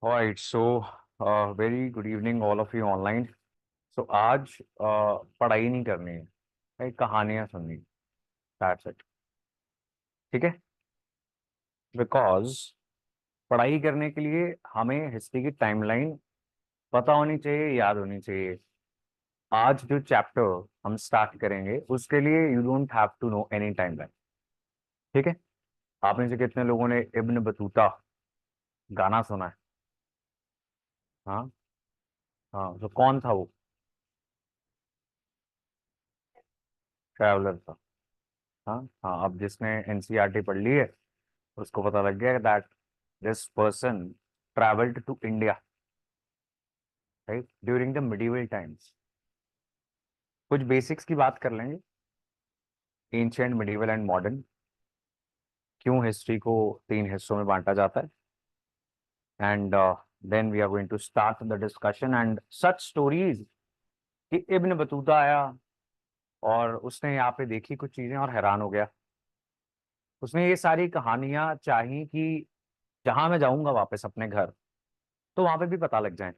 Alright, so very good evening all of you online. So आज पढ़ाई नहीं करनी है, एक कहानियां सुननी है, that's it. ठीक है? बिकॉज पढ़ाई करने के लिए हमें हिस्ट्री की टाइमलाइन पता होनी चाहिए, याद होनी चाहिए. आज जो चैप्टर हम स्टार्ट करेंगे उसके लिए you don't have to know any timeline. ठीक है? आप में से कितने लोगों ने इब्न बतूता गाना सुना है? हाँ. हाँ, तो कौन था वो? ट्रैवलर था. हाँ हाँ, अब जिसने एनसीईआरटी पढ़ ली है उसको पता लग गया that this person travelled to India, right, during the medieval times. कुछ बेसिक्स की बात कर लेंगे, एंशिएंट, मिडिवल एंड मॉडर्न. क्यों हिस्ट्री को तीन हिस्सों में बांटा जाता है, and then we are going to start the discussion and such stories कि इब्न बतूता आया और उसने यहाँ पे देखी कुछ चीजें और हैरान हो गया. उसने ये सारी कहानियां चाही कि जहां मैं जाऊंगा वापस अपने घर तो वहां पे भी पता लग जाए.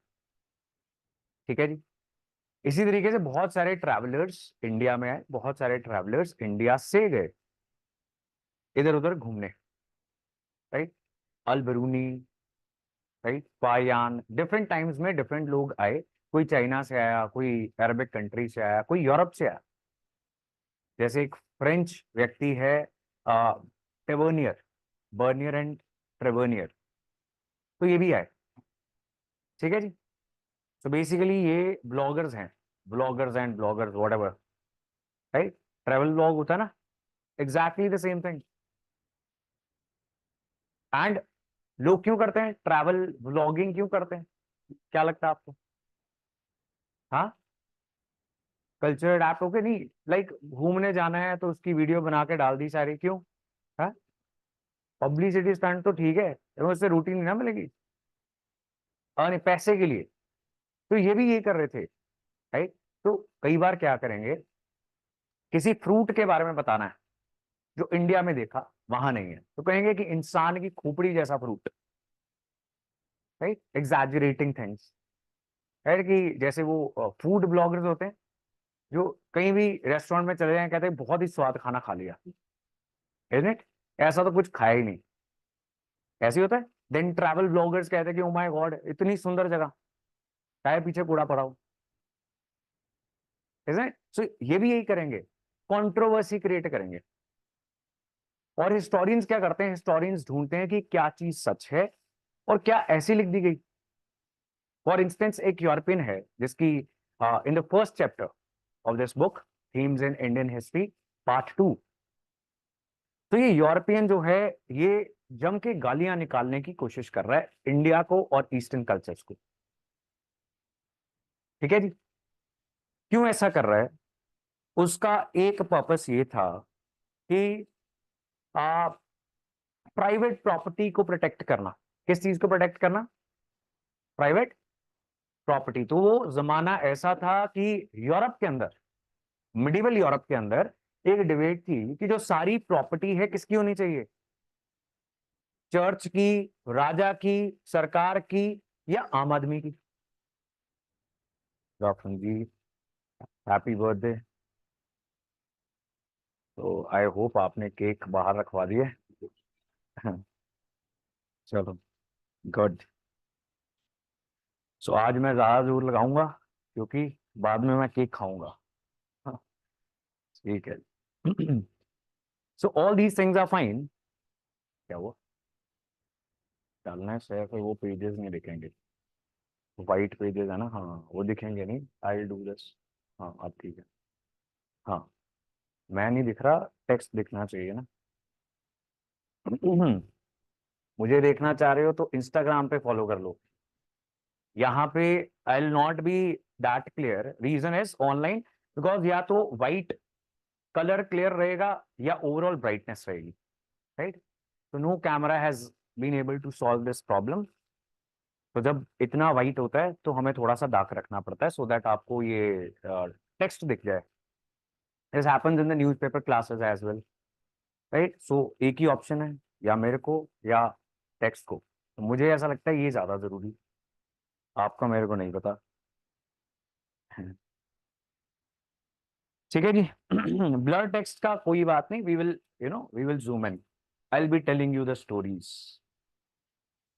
ठीक है जी. इसी तरीके से बहुत सारे ट्रैवलर्स इंडिया में आए, बहुत सारे ट्रैवलर्स इंडिया से गए इधर उधर घूमने, right. Al Biruni, right, Faxian, different times में डिफरेंट लोग आए. कोई चाइना से आया, कोई अरबिक कंट्री से आया, कोई यूरोप से आया. जैसे एक फ्रेंच व्यक्ति है, टेवर्नियर, बर्नियर एंड ट्रेवर्नियर, तो ये भी आए. ठीक है जी. तो बेसिकली ये ब्लॉगर्स हैं, bloggers and bloggers what ever, right. Travel blog होता है ना, exactly the same thing. And लोग क्यों करते हैं ट्रैवल व्लॉगिंग, क्यों करते हैं? क्या लगता है आपको? हाँ, कल्चर अडेप्ट होके नहीं, लाइक घूमने जाना है तो उसकी वीडियो बना के डाल दी सारी, क्यों? हाँ, पब्लिसिटी स्टंट तो ठीक है लेकिन उससे रूटीन नहीं ना मिलेगी. हाँ, नहीं, पैसे के लिए. तो ये भी ये कर रहे थे, राइट. तो कई बार क्या करेंगे, किसी फ्रूट के बारे में बताना है जो इंडिया में देखा वहां नहीं है, तो कहेंगे कि इंसान की खोपड़ी जैसा fruit, right, exaggerating things, right. कि जैसे वो फूड ब्लॉगर्स होते हैं जो कहीं भी रेस्टोरेंट में चले जाएं, कहते हैं बहुत ही स्वाद खाना खा लिया, इजंट इट? ऐसा तो कुछ खाया ही नहीं. ऐसे ही होता है. देन ट्रैवल ब्लॉगर्स कहते हैं कि ओ माय गॉड इतनी सुंदर जगह, चाहे पीछे कूड़ा पड़ा हो, इजंट इट? सो ये भी यही करेंगे, कंट्रोवर्सी क्रिएट करेंगे. और हिस्टोरियंस क्या करते हैं, हिस्टोरियंस ढूंढते हैं कि क्या चीज सच है और क्या ऐसी लिख दी गई. फॉर इंस्टेंस एक यूरोपियन है जिसकी in the first chapter of this book, themes in Indian history part 2, तो ये यूरोपियन जो है ये जम के गालियां निकालने की कोशिश कर रहा है इंडिया को और ईस्टर्न कल्चर्स को. ठीक है जी. क्यों ऐसा कर रहा है? उसका एक पर्पस ये था कि प्राइवेट प्रॉपर्टी को प्रोटेक्ट करना. किस चीज को प्रोटेक्ट करना? Private property. तो वो जमाना ऐसा था कि यूरोप के अंदर, मिडिवल यूरोप के अंदर एक डिबेट थी कि जो सारी प्रॉपर्टी है किसकी होनी चाहिए, चर्च की, राजा की, सरकार की, या आम आदमी की. डॉक्टर जी, हैप्पी बर्थडे. तो आई होप आपने केक बाहर रखवा दिए. चलो, गुड. सो आज मैं ज्यादा जोर लगाऊंगा क्योंकि बाद में मैं केक खाऊंगा. हाँ, ठीक है. So all these things are fine. क्या वो डालना है सर, फिर वो पेजेस नहीं दिखेंगे, वाइट पेजेस है ना, हाँ वो दिखेंगे नहीं. I do this. हाँ अब ठीक है. हाँ, मैं नहीं दिख रहा, टेक्स्ट दिखना चाहिए ना. मुझे देखना चाह रहे हो तो इंस्टाग्राम पे फॉलो कर लो. यहाँ पे I will not be that clear, reason is online, because या तो वाइट कलर क्लियर रहेगा या ओवरऑल ब्राइटनेस रहेगी, राइट. तो no camera has been able to solve this problem. तो जब इतना वाइट होता है तो हमें थोड़ा सा डार्क रखना पड़ता है सो दैट आपको ये टेक्स्ट दिख जाए. This happens in the newspaper classes as well, right. So एक ही ऑप्शन है, या मेरे को या टेक्स्ट को. तो मुझे ऐसा लगता है ये ज्यादा जरूरी, आपका मेरे को नहीं पता। ठीक है जी। ब्लर टेक्स्ट का कोई बात नहीं, we will zoom in, I will be telling you the stories,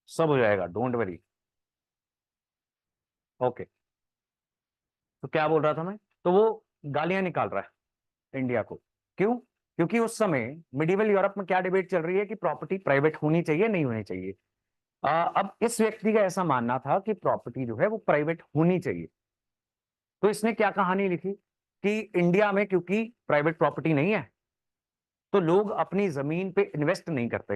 सब हो जाएगा, डोंट वरी। ओके, तो क्या बोल रहा था मैं, तो वो गालियां निकाल रहा है इंडिया को। क्यों? क्योंकि उस समय मिडिवल यूरोप में क्या डिबेट चल रही है कि प्रॉपर्टी प्राइवेट होनी चाहिए नहीं होनी चाहिए। अब इस व्यक्ति का ऐसा मानना था कि प्रॉपर्टी जो है वो प्राइवेट होनी चाहिए। तो इसने क्या कहानी लिखी कि इंडिया में क्योंकि प्राइवेट प्रॉपर्टी नहीं है, तो लोग अपनी जमीन पे इन्वेस्ट नहीं करते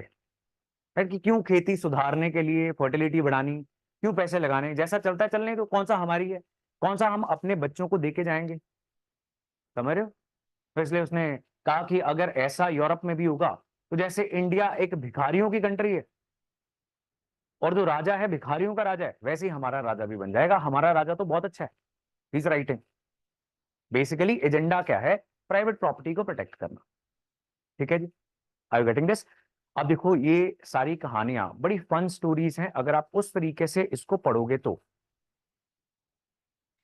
है, कि क्यों खेती सुधारने के लिए, फर्टिलिटी बढ़ानी, क्यों पैसे लगाने, जैसा चलता है चलने, तो कौन सा हमारी है, कौन सा हम अपने बच्चों को देके जाएंगे, समझ रहे हो? तो इसलिए उसने कहा कि अगर ऐसा यूरोप में भी होगा, तो जैसे इंडिया एक भिखारियों की कंट्री है और जो राजा है भिखारियों का राजा है, वैसे ही हमारा राजा भी बन जाएगा। हमारा राजा तो बहुत अच्छा है, इज राइटिंग। बेसिकली एजेंडा क्या है? प्राइवेट प्रॉपर्टी को प्रोटेक्ट करना। ठीक है जी, आर यू गेटिंग दिस? अब देखो ये सारी कहानियां बड़ी फन स्टोरीज हैं अगर आप उस तरीके से इसको पढ़ोगे तो।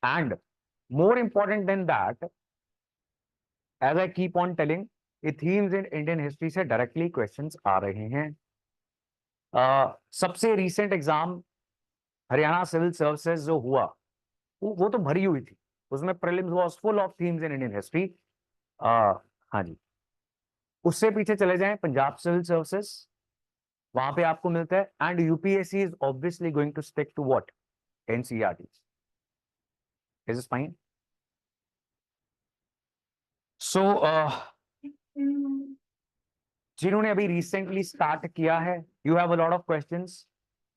And more important than that, as I keep on telling, ये थीम्स इन इंडियन हिस्ट्री से डायरेक्टली क्वेश्चंस आ रहे हैं। सबसे recent exam Haryana civil services जो हुआ, वो तो भरी हुई थी, उसमें prelims was full of themes in Indian history. हाँ जी, उससे पीछे चले जाएं पंजाब सिविल सर्विसेज, वहां पे आपको मिलता है, and UPSC is obviously going to stick to what? NCERT. Is it fine? So जिन्होंने अभी रिसेंटली स्टार्ट किया है, you have a lot of questions,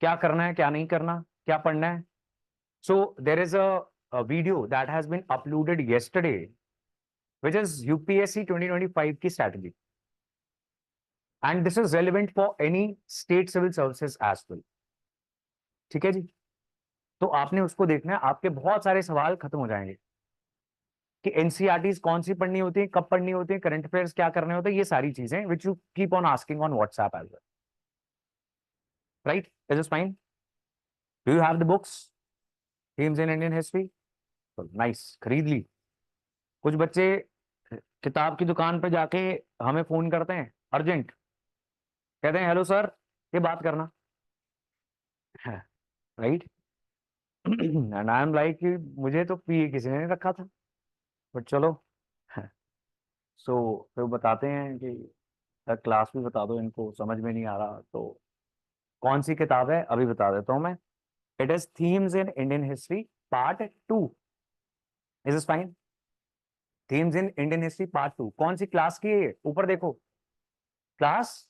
क्या करना है क्या नहीं करना, क्या पढ़ना है। So there is a video that has been uploaded yesterday which is UPSC 2025 की strategy, and this is relevant for any state civil services as well। ठीक है जी, तो आपने उसको देखना है, आपके बहुत सारे सवाल खत्म हो जाएंगे कि एनसीईआरटी कौन सी पढ़नी होती है, कब पढ़नी होती है, करंट अफेयर्स क्या करने होते हैं, ये सारी चीजें which you keep on asking on WhatsApp as well, right? Is it fine? Do you have the books, themes in Indian history? Nice, खरीद ली। कुछ बच्चे किताब की दुकान पे जाके हमें फोन करते हैं अर्जेंट, कहते हैं हेलो सर, ये बात करना, right? And I am like, मुझे तो पी किसी ने नहीं रखा था, बट चलो। सो फिर बताते हैं कि सर क्लास भी बता दो, इनको समझ में नहीं आ रहा, तो कौन सी किताब है अभी बता देता हूं मैं। It is themes in Indian history part 2। Is is fine? Themes in Indian history part 2, कौन सी क्लास की है ये? ऊपर देखो, क्लास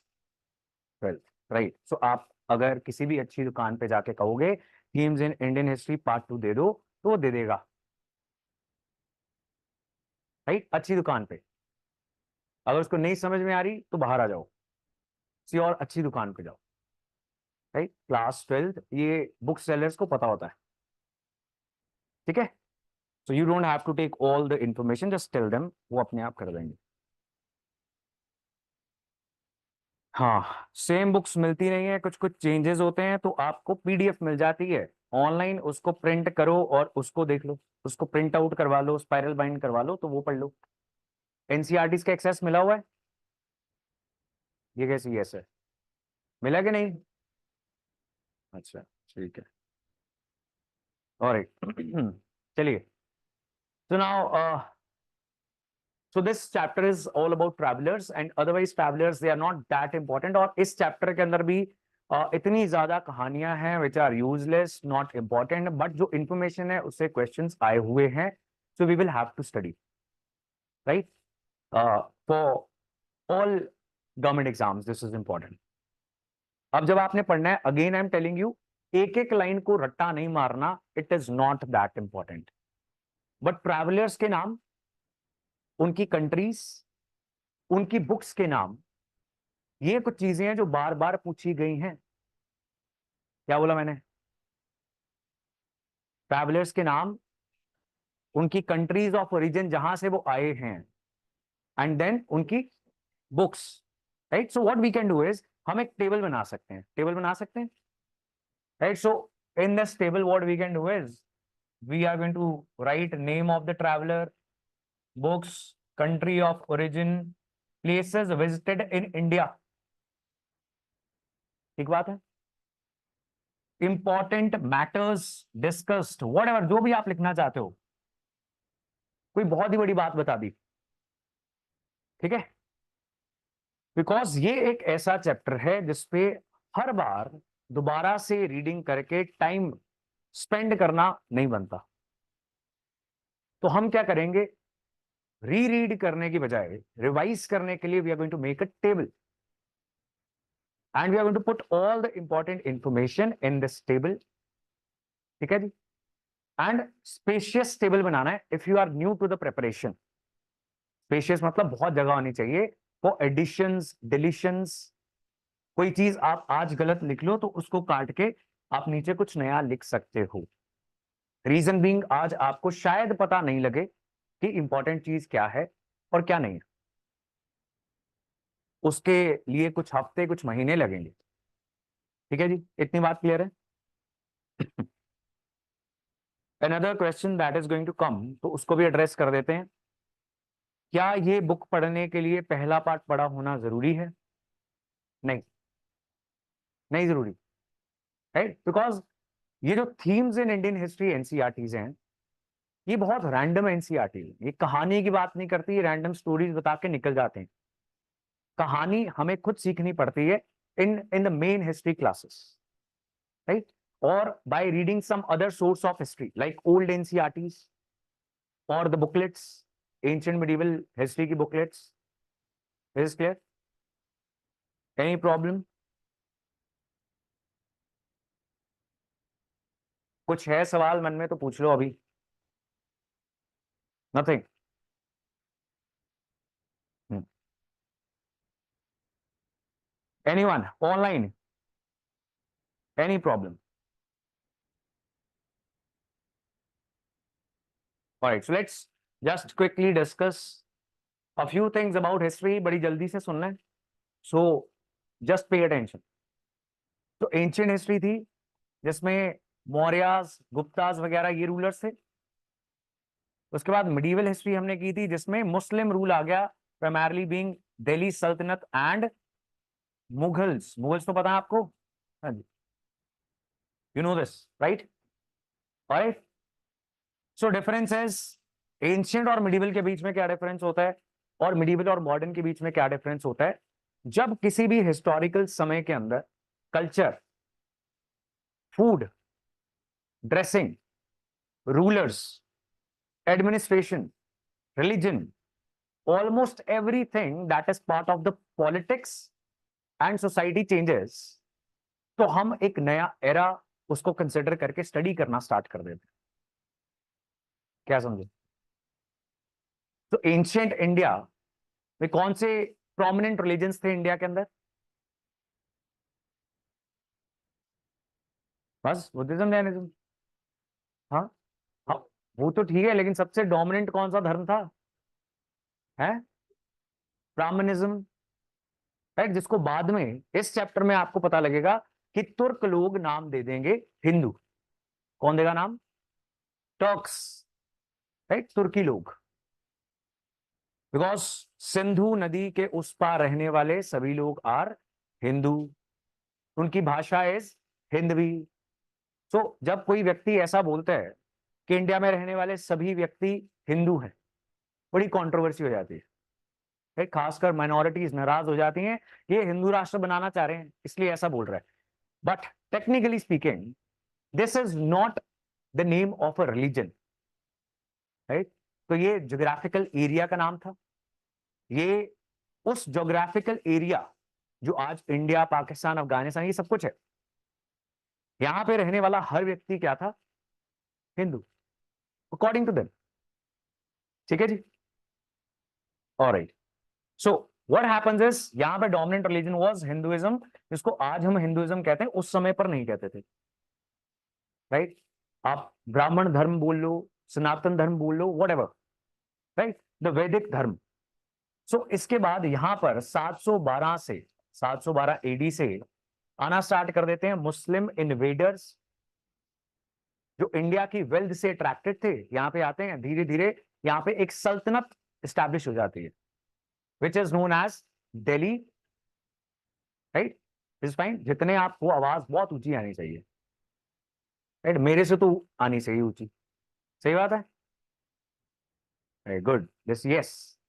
12, राइट? सो आप अगर किसी भी अच्छी दुकान पे जाके कहोगे themes in Indian history part 2 दे दो, तो वो दे देगा, राइट? अच्छी दुकान पे। अगर उसको नहीं समझ में आ रही तो बाहर आ जाओ, किसी और अच्छी दुकान पे जाओ, राइट? क्लास 12 ये बुक सेलर्स को पता होता है, ठीक है? So you don't have to take all the information, just tell them, वो अपने आप कर देंगे। हाँ, सेम बुक्स मिलती नहीं है, कुछ कुछ चेंजेस होते हैं, तो आपको पीडीएफ मिल जाती है ऑनलाइन, उसको प्रिंट करो और उसको देख लो, उसको प्रिंट आउट करवा लो, स्पाइरल बाइंड करवा लो, तो वो पढ़ लो। एनसीईआरटी का एक्सेस मिला हुआ है? ये कैसी? यस है, मिला कि नहीं? अच्छा, ठीक है, और चलिए। So now, so this chapter is all about travelers, and otherwise travelers they are not that important। और इस chapter के अंदर भी इतनी ज्यादा कहानियां हैं which are useless, not important, but जो information है उससे questions आए हुए हैं, so we will have to study, right? For all government exams this is important। अब जब आपने पढ़ना है, again I am telling you, एक एक लाइन को रट्टा नहीं मारना, it is not that important. But travellers के नाम, उनकी कंट्रीज, उनकी बुक्स के नाम, ये कुछ चीजें हैं जो बार बार पूछी गई हैं। क्या बोला मैंने? ट्रैवलर्स के नाम, उनकी कंट्रीज ऑफ ओरिजिन जहां से वो आए हैं, एंड देन उनकी books, right? So what we can do is, हम एक टेबल बना सकते हैं, टेबल बना सकते हैं। right? So in this table, what we can do is we are going to write name of the traveler, books, country of origin, places visited in India. ठीक बात है. इंपॉर्टेंट मैटर्स डिस्कस्ड, व्हाटएवर, जो भी आप लिखना चाहते हो. कोई बहुत ही बड़ी बात बता दी, ठीक है? बिकॉज ये एक ऐसा चैप्टर है जिसपे हर बार दोबारा से रीडिंग करके टाइम स्पेंड करना नहीं बनता. तो हम क्या करेंगे, रीड करने की बजाय रिवाइज करने के लिए we are going to make a table and we are going to put all the important information in this table. ठीक है जी? And spacious table बनाना है. If you are new to the preparation, spacious मतलब बहुत जगह होनी चाहिए for additions, deletions. कोई चीज आप आज गलत लिख लो तो उसको काट के आप नीचे कुछ नया लिख सकते हो. रीजन बीइंग, आज आपको शायद पता नहीं लगे कि इंपॉर्टेंट चीज क्या है और क्या नहीं है. उसके लिए कुछ हफ्ते, कुछ महीने लगेंगे. ठीक है जी, इतनी बात क्लियर है? Another question that is going to come, तो उसको भी एड्रेस कर देते हैं. क्या ये बुक पढ़ने के लिए पहला पार्ट पढ़ा होना जरूरी है? नहीं, नहीं जरूरी, राइट? बिकॉज ये जो themes in Indian history NCERTs हैं, ये बहुत रैंडम एनसीईआरटी है. ये कहानी की बात नहीं करती, रैंडम स्टोरीज बता के निकल जाते हैं. कहानी हमें खुद सीखनी पड़ती है in the main history classes, right? और by reading some other source of history like old NCERTs और the booklets, ancient medieval history की booklets. Is clear? Any problem? कुछ है सवाल मन में तो पूछ लो अभी. Nothing? Anyone online? Any problem? Alright, so let's just quickly discuss a few things about history. बड़ी जल्दी से सुन लें. So just pay attention. तो एंशियंट हिस्ट्री थी जिसमें मौर्यास, गुप्तास वगैरह ये रूलर्स थे. उसके बाद मिडीवल हिस्ट्री हमने की थी जिसमें मुस्लिम रूल आ गया, प्राइमरली बीइंग दिल्ली सल्तनत एंड मुगल्स. मुगल्स तो पता है आपको? हाँ जी, you know this, right? Right. So difference is, ancient और मिडीवल के बीच में क्या डिफरेंस होता है और मिडीवल और मॉडर्न के बीच में क्या डिफरेंस होता है. जब किसी भी हिस्टोरिकल समय के अंदर culture, food, dressing, rulers, administration, religion, almost everything that is part of the politics and society changes, तो हम एक नया एरा उसको कंसिडर करके स्टडी करना स्टार्ट कर देते हैं. क्या समझे? तो एंशिएंट इंडिया में कौन से प्रोमिनेंट रिलीजन्स थे इंडिया के अंदर? बस बुद्धिज्म, जैनिज्म. हाँ हाँ, वो तो ठीक है, लेकिन सबसे डोमिनेंट कौन सा धर्म था? है ब्राह्मणिज्म, राइट? जिसको बाद में इस चैप्टर में आपको पता लगेगा कि तुर्क लोग नाम दे देंगे हिंदू. कौन देगा नाम? Turks, right? तुर्की लोग. बिकॉज सिंधु नदी के उस पार रहने वाले सभी लोग आर हिंदू, उनकी भाषा इज हिंदवी. सो जब कोई व्यक्ति ऐसा बोलता है कि इंडिया में रहने वाले सभी व्यक्ति हिंदू हैं, बड़ी कंट्रोवर्सी हो जाती है. खासकर माइनॉरिटीज नाराज हो जाती हैं, ये हिंदू राष्ट्र बनाना चाह रहे हैं इसलिए ऐसा बोल रहा है. But technically speaking this is not the name of a religion, right? तो ये ज्योग्राफिकल एरिया का नाम था. ये उस ज्योग्राफिकल एरिया जो आज इंडिया, पाकिस्तान, अफगानिस्तान ये सब कुछ है, यहां पे रहने वाला हर व्यक्ति क्या था? Hindu, according to them. ठीक है जी? Alright. So what happens is, यहां पे डोमिनेंट रिलीजन वाज हिंदुइज्म, जिसको आज हम हिंदुइज्म कहते हैं, उस समय पर नहीं कहते थे, राइट? आप ब्राह्मण धर्म बोल लो, सनातन धर्म बोल लो, व्हाटएवर, राइट? द वैदिक धर्म. सो इसके बाद यहां पर 712 से 712 एडी से आना स्टार्ट कर देते हैं मुस्लिम इन्वेडर्स, जो इंडिया की वेल्थ से अट्रैक्टेड थे, यहाँ पे आते हैं धीरे धीरे। यहाँ पे एक सल्तनत स्टैब्लिश हो जाती है, which is known as Delhi, right. Is fine. जितने आपको आवाज बहुत ऊंची आनी चाहिए, राइट, मेरे से तो आनी चाहिए ऊंची। सही बात है, वेरी गुड, दिस यस।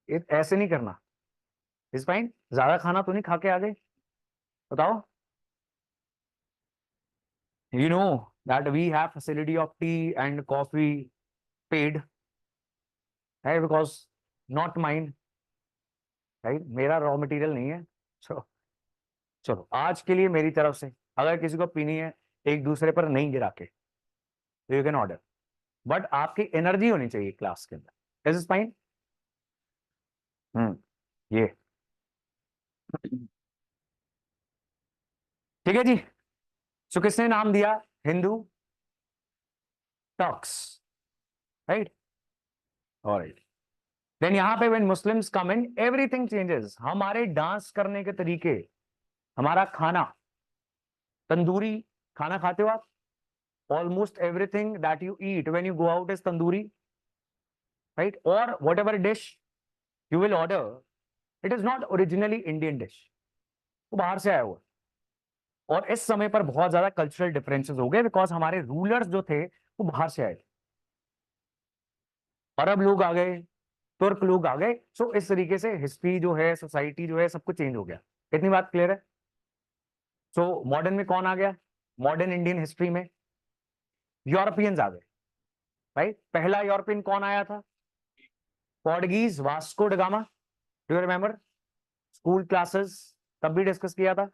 ऐसे नहीं करना। Is fine. ज्यादा खाना तो नहीं खा के आ गए, बताओ। You know that we have facility of tea and coffee paid, right? Because not mine, right? मेरा रॉ मटेरियल नहीं है। चलो चलो, आज के लिए मेरी तरफ से अगर किसी को पीनी है एक दूसरे पर नहीं गिरा के, तो यू कैन ऑर्डर, बट आपकी एनर्जी होनी चाहिए क्लास के अंदर। Is fine. ये ठीक है जी। सो किसने नाम दिया? Hindu talks, right. Alright, then यहाँ पे when Muslims come in everything changes. हमारे डांस करने के तरीके, हमारा खाना, तंदूरी खाना खाते हो आप? Almost everything that you eat when you go out is tandoori, right. और whatever dish you will order, it is not originally Indian dish, वो बाहर से आया हुआ। और इस समय पर बहुत ज्यादा कल्चरल डिफरेंसेस हो गए, बिकॉज हमारे रूलर्स जो थे वो बाहर से आए थे। अरब लोग आ गए, तुर्क लोग आ गए। सो इस तरीके से हिस्ट्री जो है, सोसाइटी जो है, सब कुछ चेंज हो गया। इतनी बात क्लियर है? सो मॉडर्न में कौन आ गया? मॉडर्न इंडियन हिस्ट्री में यूरोपियंस आ गए, राइट। पहला यूरोपियन कौन आया था? Portuguese, Vasco da gamma. Do you remember? School classes तब भी डिस्कस किया था।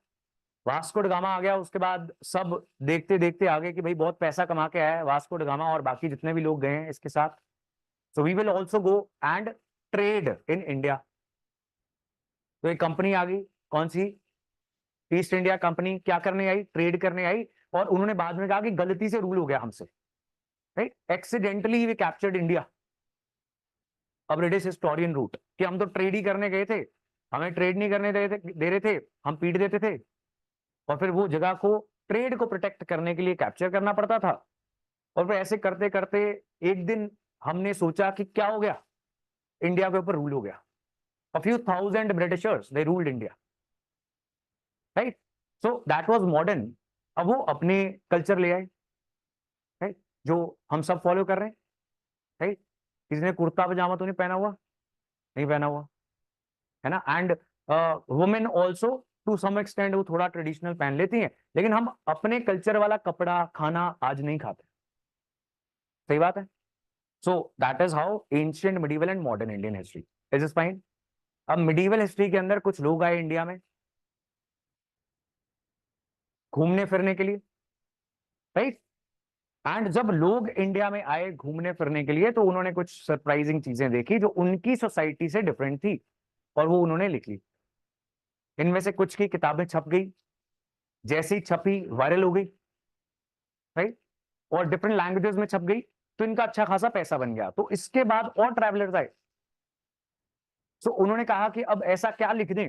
वास्को ड गामा आ गया, उसके बाद सब देखते देखते आ गए कि भाई बहुत पैसा कमा के आया है वास्को ड गामा और बाकी जितने भी लोग गए हैं इसके साथ। So we will also go and trade in India. तो एक कंपनी आ गई, कौन सी? East India company. क्या करने आई? ट्रेड करने आई। और उन्होंने बाद में कहा कि गलती से रूल हो गया हमसे, right. Accidentally we captured India. अब ब्रिटिश हिस्टोरियन रूट कि हम तो ट्रेड ही करने गए थे, हमें ट्रेड नहीं करने दे रहे थे, हम पीट देते थे। और फिर वो जगह को, ट्रेड को प्रोटेक्ट करने के लिए कैप्चर करना पड़ता था। और फिर ऐसे करते करते एक दिन हमने सोचा कि क्या हो गया, इंडिया के ऊपर रूल हो गया। a few thousand Britishers they ruled India, right? So that was modern। अब वो अपने कल्चर ले आए, राइट, जो हम सब फॉलो कर रहे हैं, राइट। किसी ने कुर्ता पजामा तो नहीं पहना हुआ? नहीं पहना हुआ है ना। And women also to some extent वो थोड़ा ट्रेडिशनल पहन लेती हैं, लेकिन हम अपने कल्चर वाला कपड़ा खाना आज नहीं खाते। सही बात है। सो that is how ancient, medieval and modern Indian history is fine. अब मिडिवल हिस्ट्री के अंदर कुछ लोग आए इंडिया में घूमने फिरने के लिए, राइट। एंड जब लोग इंडिया में आए घूमने फिरने के लिए, तो उन्होंने कुछ सरप्राइजिंग चीजें देखी जो उनकी सोसाइटी से डिफरेंट थी, और वो उन्होंने लिख ली। इनमें से कुछ की किताबें छप गई, जैसी छपी वायरल हो गई, राइट। और डिफरेंट लैंग्वेजेस में छप गई, तो इनका अच्छा खासा पैसा बन गया। तो इसके बाद और ट्रैवलर्स आए, सो उन्होंने कहा कि अब ऐसा क्या लिख दें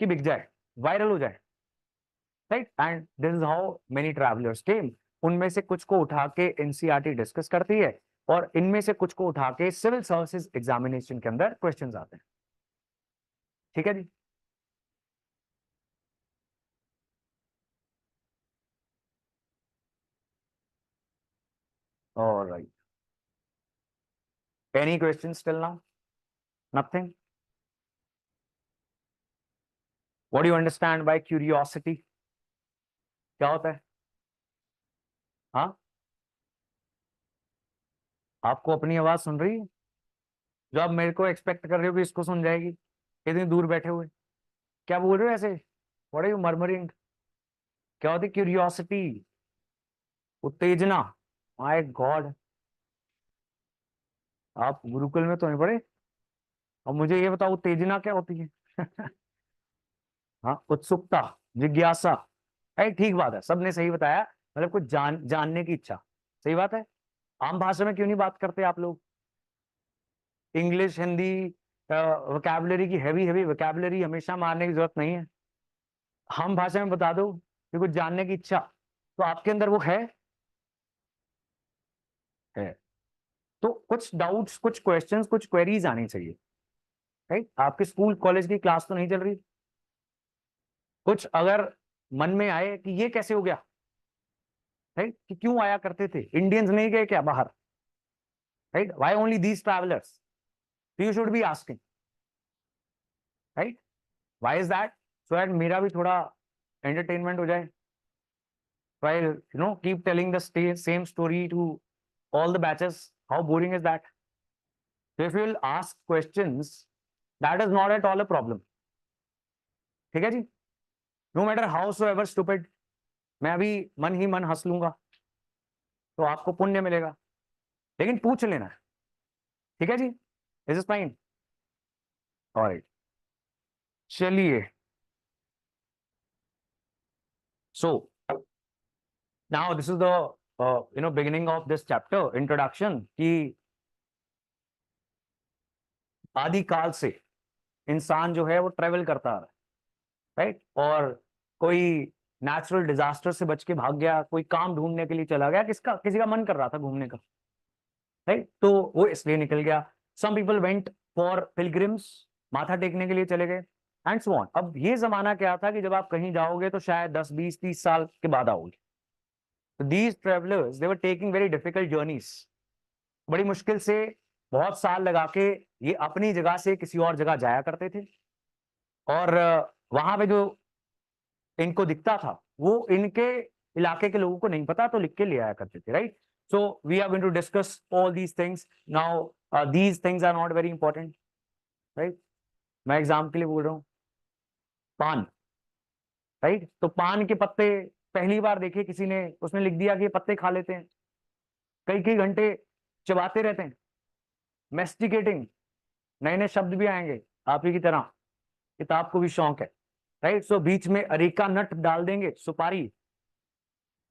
कि बिक जाए, वायरल हो जाए, right. And this is how many travellers came. उनमें से कुछ को उठा के एनसीईआरटी डिस्कस करती है, और इनमें से कुछ को उठा के सिविल सर्विसेज एग्जामिनेशन के अंदर क्वेश्चंस आते हैं। ठीक है जी। Alright, any questions till now? Nothing? What do you understand by curiosity? क्या होता है? हाँ, आपको अपनी आवाज सुन रही है जो आप मेरे को एक्सपेक्ट कर रहे हो कि इसको सुन जाएगी इतनी दूर बैठे हुए? क्या बोल रहे हो ऐसे? What are you murmuring? क्या होती है क्यूरियोसिटी? उत्तेजना। माय गॉड, आप गुरुकुल में तो नहीं पढ़े? और मुझे ये बताओ उत्तेजना क्या होती है? हाँ, उत्सुकता, जिज्ञासा, है ठीक बात है, सबने सही बताया। मतलब कुछ जानने की इच्छा। सही बात है। आम भाषा में क्यों नहीं बात करते आप लोग? इंग्लिश, हिंदी, वोकैबुलरी की हैवी हैवी वोकैबुलरी हमेशा मारने की जरूरत नहीं है। हम भाषा में बता दो कि कुछ जानने की इच्छा, तो आपके अंदर वो है। तो कुछ डाउट्स, कुछ क्वेश्चंस, कुछ क्वेरीज आनी चाहिए, राइट। आपके स्कूल कॉलेज की क्लास तो नहीं चल रही, कुछ अगर मन में आए कि ये कैसे हो गया, राइट, कि क्यों आया करते थे, इंडियंस नहीं गए क्या बाहर, right, why only these travellers, you should be asking, right, why is that, so that मेरा भी थोड़ा एंटरटेनमेंट हो जाए, why keep telling the same story to all the batches, how boring is that? So if you will ask questions, that is not at all a problem, ठीक है जी, no matter how so ever stupid, मैं अभी मन ही मन हंस लूंगा तो आपको पुण्य मिलेगा, लेकिन पूछ लेना, ठीक है जी, इज इज फाइन, ऑलराइट, चलिए, सो now this is the beginning of this chapter, introduction, कि आदिकाल से इंसान जो है वो ट्रेवल करता आ रहा है, राइट, और कोई नेचुरल डिजास्टर से बच के भाग गया, कोई काम ढूंढने के लिए चला गया, किसी का मन कर रहा था घूमने का, राइट, तो वो इसलिए निकल गया, some people went for pilgrims, माथा टेकने के लिए चले गए, एंड सो ऑन। अब ये जमाना क्या था कि जब आप कहीं जाओगे तो शायद 10 20 30 साल के बाद आओगे, तो these travellers they were taking very difficult journeys, बड़ी मुश्किल से बहुत साल लगा के ये अपनी जगह से किसी और जगह जाया करते थे, और वहां पे जो इनको दिखता था वो इनके इलाके के लोगों को नहीं पता, तो लिख के ले आया करते थे, right. So we are going to discuss all these things now, these things are not very important, right. मैं एग्जाम के लिए बोल रहा हूँ, पान, राइट, तो पान के पत्ते पहली बार देखे किसी ने, उसने लिख दिया कि ये पत्ते खा लेते हैं, कई कई घंटे चबाते रहते हैं, मेस्टिकेटिंग, नए नए शब्द भी आएंगे आप ही की तरह, किताब को भी शौक है, राइट, सो बीच में अरेका नट डाल देंगे, सुपारी,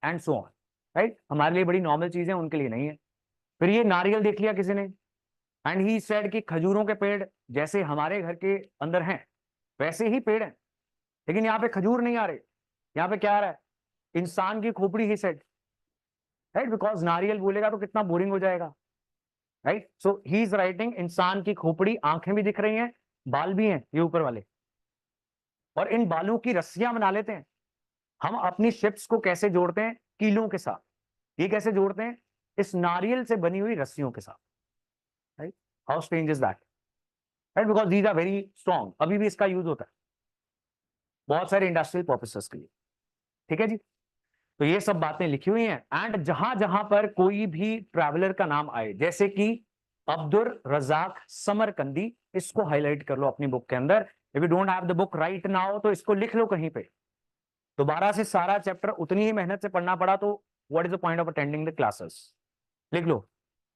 एंड सो ऑन, राइट, हमारे लिए बड़ी नॉर्मल चीजें, उनके लिए नहीं है। फिर ये नारियल देख लिया किसी ने, एंड ही सेड कि खजूरों के पेड़ जैसे हमारे घर के अंदर हैं वैसे ही पेड़ हैं, लेकिन यहाँ पे खजूर नहीं आ रहे, यहाँ पे क्या आ रहा है, इंसान की खोपड़ी, ही सेड, राइट, बिकॉज नारियल बोलेगा तो कितना बोरिंग हो जाएगा, right, so he is writing इंसान की खोपड़ी, आंखें भी दिख रही हैं, बाल भी हैं ये ऊपर वाले, और इन बालों की रस्सियां बना लेते हैं। हम अपनी शिप्स को कैसे जोड़ते हैं, कीलों के साथ, ये कैसे जोड़ते हैं, इस नारियल से बनी हुई रस्सियों के साथ, right, how strange is that, right, because these are very strong, अभी भी इसका यूज होता है बहुत सारे इंडस्ट्रियल पर्पसेस के लिए, ठीक है जी। तो ये सब बातें लिखी हुई हैं, एंड जहां जहां पर कोई भी ट्रैवलर का नाम आए, जैसे कि अब्दुल रजाक समरकंदी, इसको हाईलाइट कर लो अपनी बुक के अंदर, if you don't have the book right now तो इसको लिख लो कहीं पे, दोबारा से सारा चैप्टर उतनी ही मेहनत से पढ़ना पड़ा तो what is the point of attending the classes, लिख लो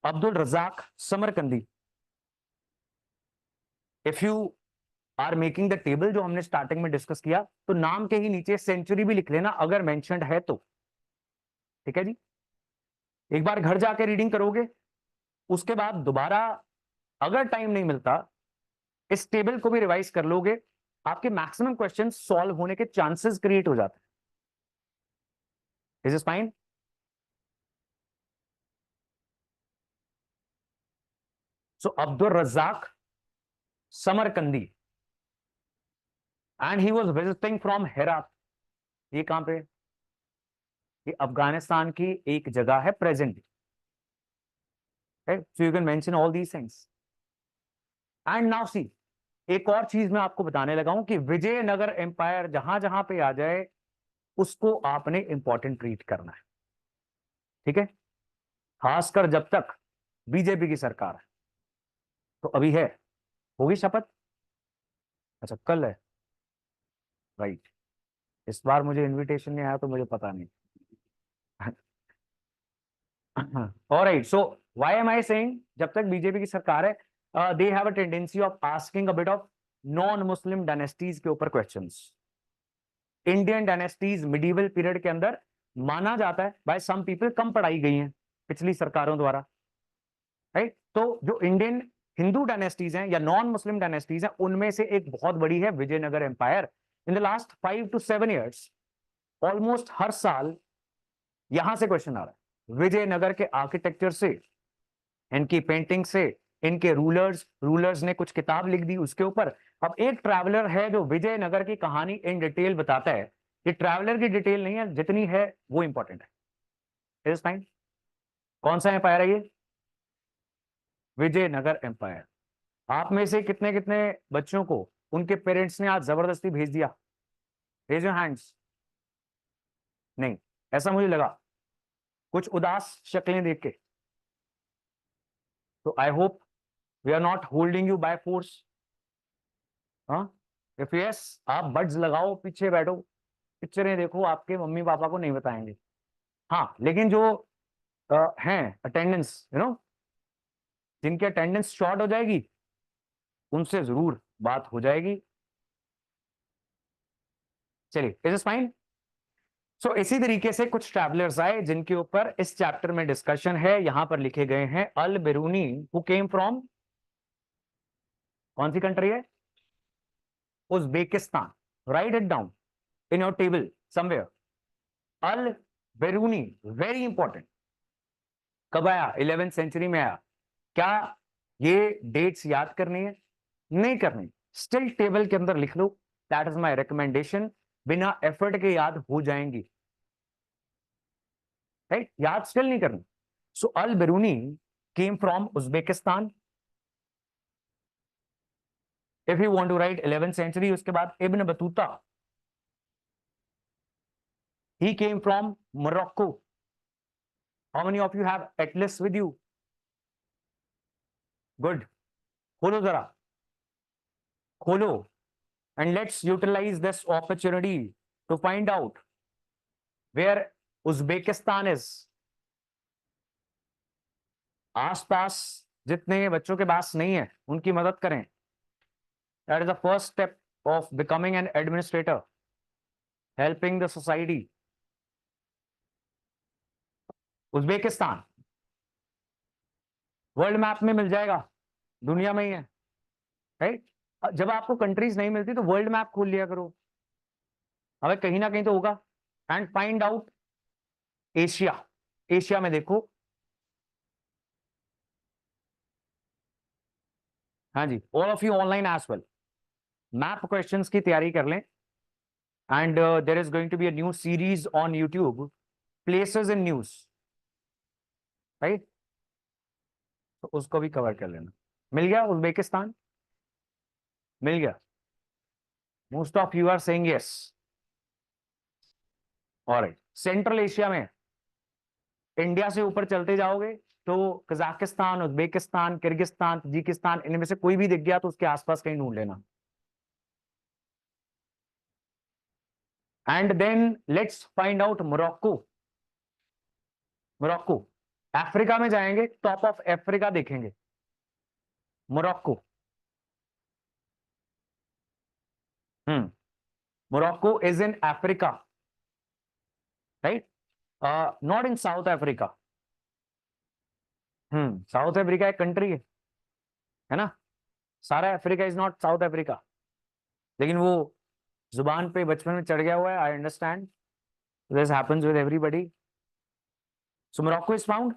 Abdul Razzaq Samarqandi. If you are making the table जो हमने स्टार्टिंग में डिस्कस किया, तो नाम के ही नीचे सेंचुरी भी लिख लेना अगर मेंशन्ड है तो, ठीक है जी। एक बार घर जाके रीडिंग करोगे, उसके बाद दोबारा अगर टाइम नहीं मिलता इस टेबल को भी रिवाइज कर लोगे, आपके मैक्सिमम क्वेश्चन सॉल्व होने के चांसेस क्रिएट हो जाते हैं, is is fine. So Abdul Razzaq Samarqandi, and he was visiting from Herat, ये कहां पे, ये अफगानिस्तान की एक जगह है present, so you can mention all these things, and now see, एक और चीज मैं आपको बताने लगा हूं कि विजयनगर एम्पायर जहां जहां पे आ जाए उसको आपने इंपॉर्टेंट ट्रीट करना है, ठीक है, खासकर जब तक बीजेपी की सरकार है, तो अभी है, होगी शपथ, अच्छा कल है, राइट, इस बार मुझे इनविटेशन नहीं आया तो मुझे पता नहीं, alright, so why am I saying जब तक बीजेपी की सरकार है, they have a tendency of asking a bit of non Muslim dynasties के ऊपर questions, Indian dynasties medieval period के अंदर माना जाता है बाय सम पीपल कम पढ़ाई गई हैं पिछली सरकारों द्वारा, राइट, तो जो इंडियन हिंदू डायनेस्टीज हैं या नॉन मुस्लिम डायनेस्टीज हैं उनमें से एक बहुत बड़ी है Vijayanagara empire, in the last 5 to 7 years almost हर साल यहां से क्वेश्चन आ रहा है, विजयनगर के आर्किटेक्चर से, इनकी पेंटिंग से, इनके रूलर्स ने कुछ किताब लिख दी उसके ऊपर। अब एक ट्रैवलर है जो विजयनगर की कहानी इन डिटेल बताता है, ये ट्रैवलर की डिटेल नहीं है, जितनी है वो इंपॉर्टेंट है। Is fine. कौन सा एम्पायर है ये? विजयनगर एम्पायर। आप में से कितने कितने बच्चों को उनके पेरेंट्स ने आज जबरदस्ती भेज दिया? Raise your hands. नहीं, ऐसा मुझे लगा कुछ उदास शक्लें देख के। तो I hope we are not holding you by force. हाँ, इफ यस, आप बड्स लगाओ, पीछे बैठो, पिक्चरें देखो, आपके मम्मी पापा को नहीं बताएंगे। हाँ, लेकिन जो हैं अटेंडेंस, जिनकी अटेंडेंस शॉर्ट हो जाएगी उनसे जरूर बात हो जाएगी। चलिए, इज इज फाइन। सो इसी तरीके से कुछ ट्रैवलर्स आए जिनके ऊपर इस चैप्टर में डिस्कशन है, यहां पर लिखे गए हैं। Al Biruni who came from, कौन सी कंट्री है? Uzbekistan. Write it down in your table somewhere. Al Biruni, very important. कब आया? 11th सेंचुरी में आया। क्या ये डेट्स याद करनी है? नहीं करनी, स्टिल टेबल के अंदर लिख लो। That is my recommendation. बिना एफर्ट के याद हो जाएंगी, राइट? याद स्टिल नहीं करनी। So Al Biruni came from Uzbekistan. If you want to write 11th century, उसके बाद Ibn Battuta, he came from Morocco. How many of you have atlas with you? Good, खोलो जरा, खोलो, and let's utilize this opportunity to find out where Uzbekistan is. आसपास जितने बच्चों के पास नहीं है उनकी मदद करें। That is the first step of becoming an administrator, helping the society. Uzbekistan world map में मिल जाएगा, दुनिया में ही है, राइट? जब आपको कंट्रीज नहीं मिलती तो वर्ल्ड मैप खोल लिया करो, अबे कहीं ना कहीं तो होगा। And find out Asia, Asia में देखो। हाँ जी, all of you online as well, map questions की तैयारी कर लें। And there is going to be a new series on YouTube, places in news, right? तो उसको भी कवर कर लेना। मिल गया उज्बेकिस्तान? मिल गया? Most of you are saying yes. Alright, Central Asia में इंडिया से ऊपर चलते जाओगे तो कजाकिस्तान, उज्बेकिस्तान, किर्गिस्तान, तजिकिस्तान, इनमें से कोई भी दिख गया तो उसके आसपास कहीं ढूंढ लेना। And then let's find out Morocco. Morocco, Africa में जाएंगे, टॉप ऑफ अफ्रीका देखेंगे, Morocco. Morocco is in Africa, right? Not in South Africa. South Africa एक कंट्री है ना? सारा Africa is not South Africa, लेकिन वो जुबान पे बचपन में चढ़ गया हुआ है। I understand, this happens with everybody. So Morocco is found.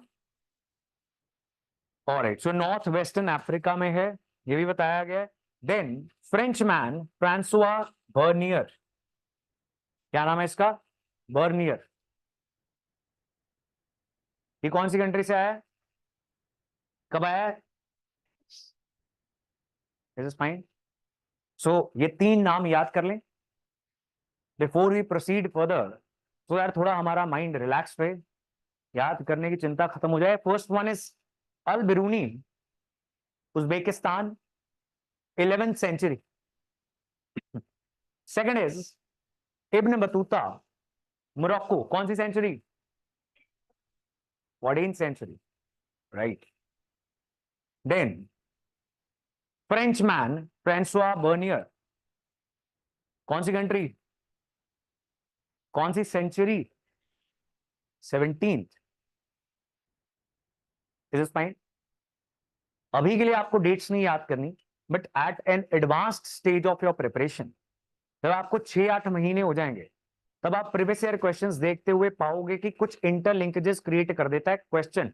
Alright, so north western Africa में है, ये भी बताया गया। Then French man Francois Bernier, क्या नाम है इसका? बर्नियर। ये कौन सी कंट्री से आया है? कब आया है? This is fine. सो ये तीन नाम याद कर लें बिफोर वी प्रोसीड फर्दर, सो यार थोड़ा हमारा माइंड रिलैक्स रहे, याद करने की चिंता खत्म हो जाए। First one is al Biruni, Uzbekistan, 11th century. Second is Ibn Battuta, Morocco, कौन सी century? 14th century, right? Then French man Francois Bernier, कौन सी कंट्री, कौन सी century? 17th। Is is fine. अभी के लिए आपको डेट्स नहीं याद करनी, but at an advanced stage of your preparation जब आपको 6-8 महीने हो जाएंगे, तब आप प्रीवियस ईयर क्वेश्चंस देखते हुए पाओगे कि कुछ इंटरलिंकेजेस क्रिएट कर देता है क्वेश्चन।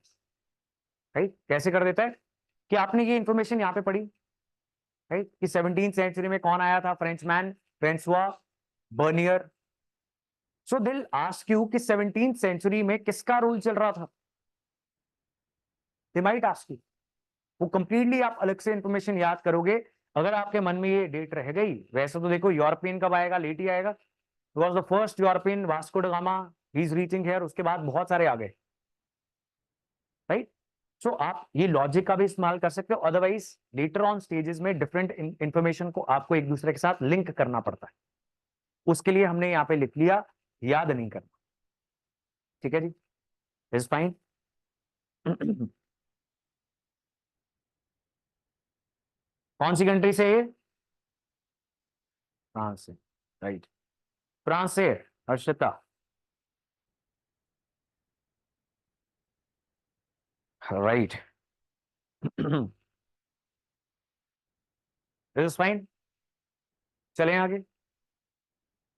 राइट, कैसे कर देता है कि आपने ये इंफॉर्मेशन यहाँ पे पढ़ी, राइट, कि 17th सेंचुरी में कौन आया था, फ्रेंचमैन फ्रांसुआ बर्नियर। सो दिल आस्क यू कि 17th सेंचुरी में किसका रूल चल रहा था, दे माइट आस्क यू। वो कंप्लीटली आप अलग से इंफॉर्मेशन याद करोगे अगर आपके मन में ये डेट रह गई। वैसे तो देखो यूरोपियन कब आएगा, लेट ही आएगा, was the first European Vasco da Gama, he is reaching here, उसके बाद बहुत सारे आ गए, राइट। सो आप ये लॉजिक का भी इस्तेमाल कर सकते हो, अदरवाइज लेटर ऑन स्टेजेस में डिफरेंट इंफॉर्मेशन को आपको एक दूसरे के साथ लिंक करना पड़ता है, उसके लिए हमने यहाँ पे लिख लिया, याद नहीं करना। ठीक है जी, इज फाइन। कौन सी कंट्री से ये, फ्रांस से, राइट, फ्रांस से हर्षिता, राइट। इज फाइन, चलें आगे।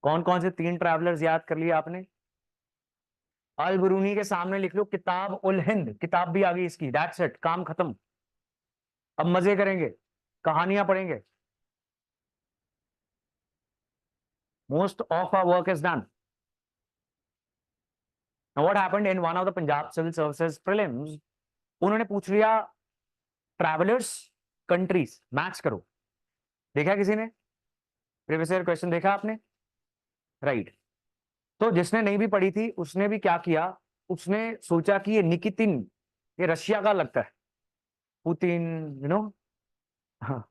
कौन कौन से 3 ट्रैवलर्स याद कर लिए आपने? अल बरूनी के सामने लिख लो किताब उल हिंद, किताब भी आ गई इसकी, दैट्स इट, काम खत्म। अब मजे करेंगे, कहानियां पढ़ेंगे। Most of our work is done. What happened in one of the Punjab civil services prelims, उन्होंने पूछ लिया ट्रैवलर्स कंट्रीज, मैच करो। देखा किसी ने प्रीवियस ईयर क्वेश्चन, देखा आपने? राइट। तो जिसने नहीं भी पढ़ी थी उसने भी क्या किया, उसने सोचा कि ये निकितिन, ये रशिया का लगता है, पुतिन, यू नो। हाँ,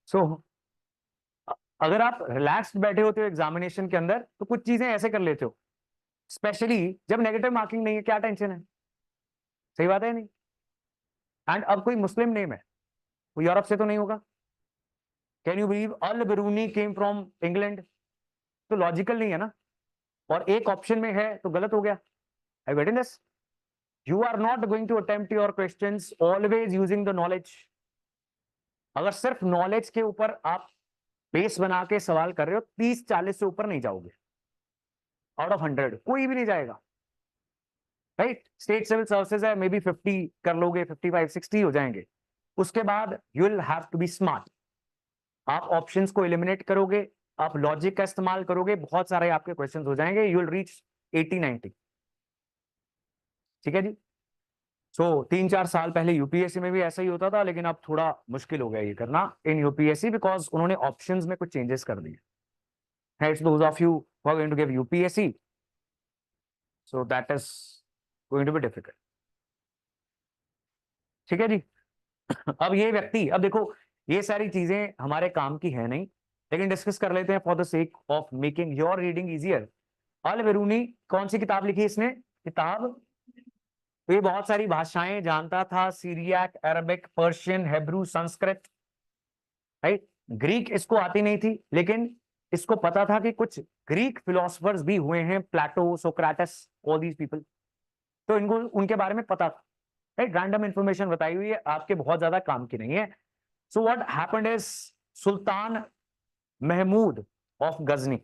सो अगर आप रिलैक्स्ड बैठे होते हो एग्जामिनेशन के अंदर तो कुछ चीजें ऐसे कर लेते हो, स्पेशली जब नेगेटिव मार्किंग नहीं है, क्या टेंशन है, सही बात है नहीं। एंड अब कोई मुस्लिम नेम है, वो यूरोप से तो नहीं होगा। Can you believe Al Biruni came from England, तो लॉजिकल नहीं है ना, और एक ऑप्शन में है तो गलत हो गया। I getting this? You are not going to attempt your questions always using the knowledge. अगर सिर्फ नॉलेज के ऊपर आप बेस बना के सवाल कर रहे हो, 30-40 से ऊपर नहीं जाओगे, आउट ऑफ 100 कोई भी नहीं जाएगा, राइट। स्टेट सिविल सर्विसेज है, मे बी 50 कर लोगे, 55-60 हो जाएंगे। उसके बाद you will have to be smart, आप ऑप्शंस को एलिमिनेट करोगे, आप लॉजिक का इस्तेमाल करोगे, बहुत सारे आपके क्वेश्चंस हो जाएंगे, यू विल रीच 80-90। ठीक है जी। सो 3-4 साल पहले यूपीएससी में भी ऐसा ही होता था, लेकिन अब थोड़ा मुश्किल हो गया ये करना इन यूपीएससी, बिकॉज उन्होंने ऑप्शंस में कुछ चेंजेस कर दिए हैं। It's those of you who are going to give UPSC, so that is going to be difficult. ठीक है जी। अब ये व्यक्ति, अब देखो ये सारी चीजें हमारे काम की है नहीं, लेकिन डिस्कस कर लेते हैं for the sake of making your reading easier. Al Beruni कौन सी किताब लिखी इसने? किताब, तो ये बहुत सारी भाषाएं जानता था, Syriac, Arabic, Persian, Hebrew, Sanskrit, right. Greek इसको आती नहीं थी, लेकिन इसको पता था कि कुछ ग्रीक फिलोसफर्स भी हुए हैं, प्लेटो, सोक्रेटिस, ऑल दीज पीपल, तो इनको उनके बारे में पता था, राइट। रैंडम इंफॉर्मेशन बताई हुई है, आपके बहुत ज्यादा काम की नहीं है। So what happened is, Sultan Mahmud of Ghazni,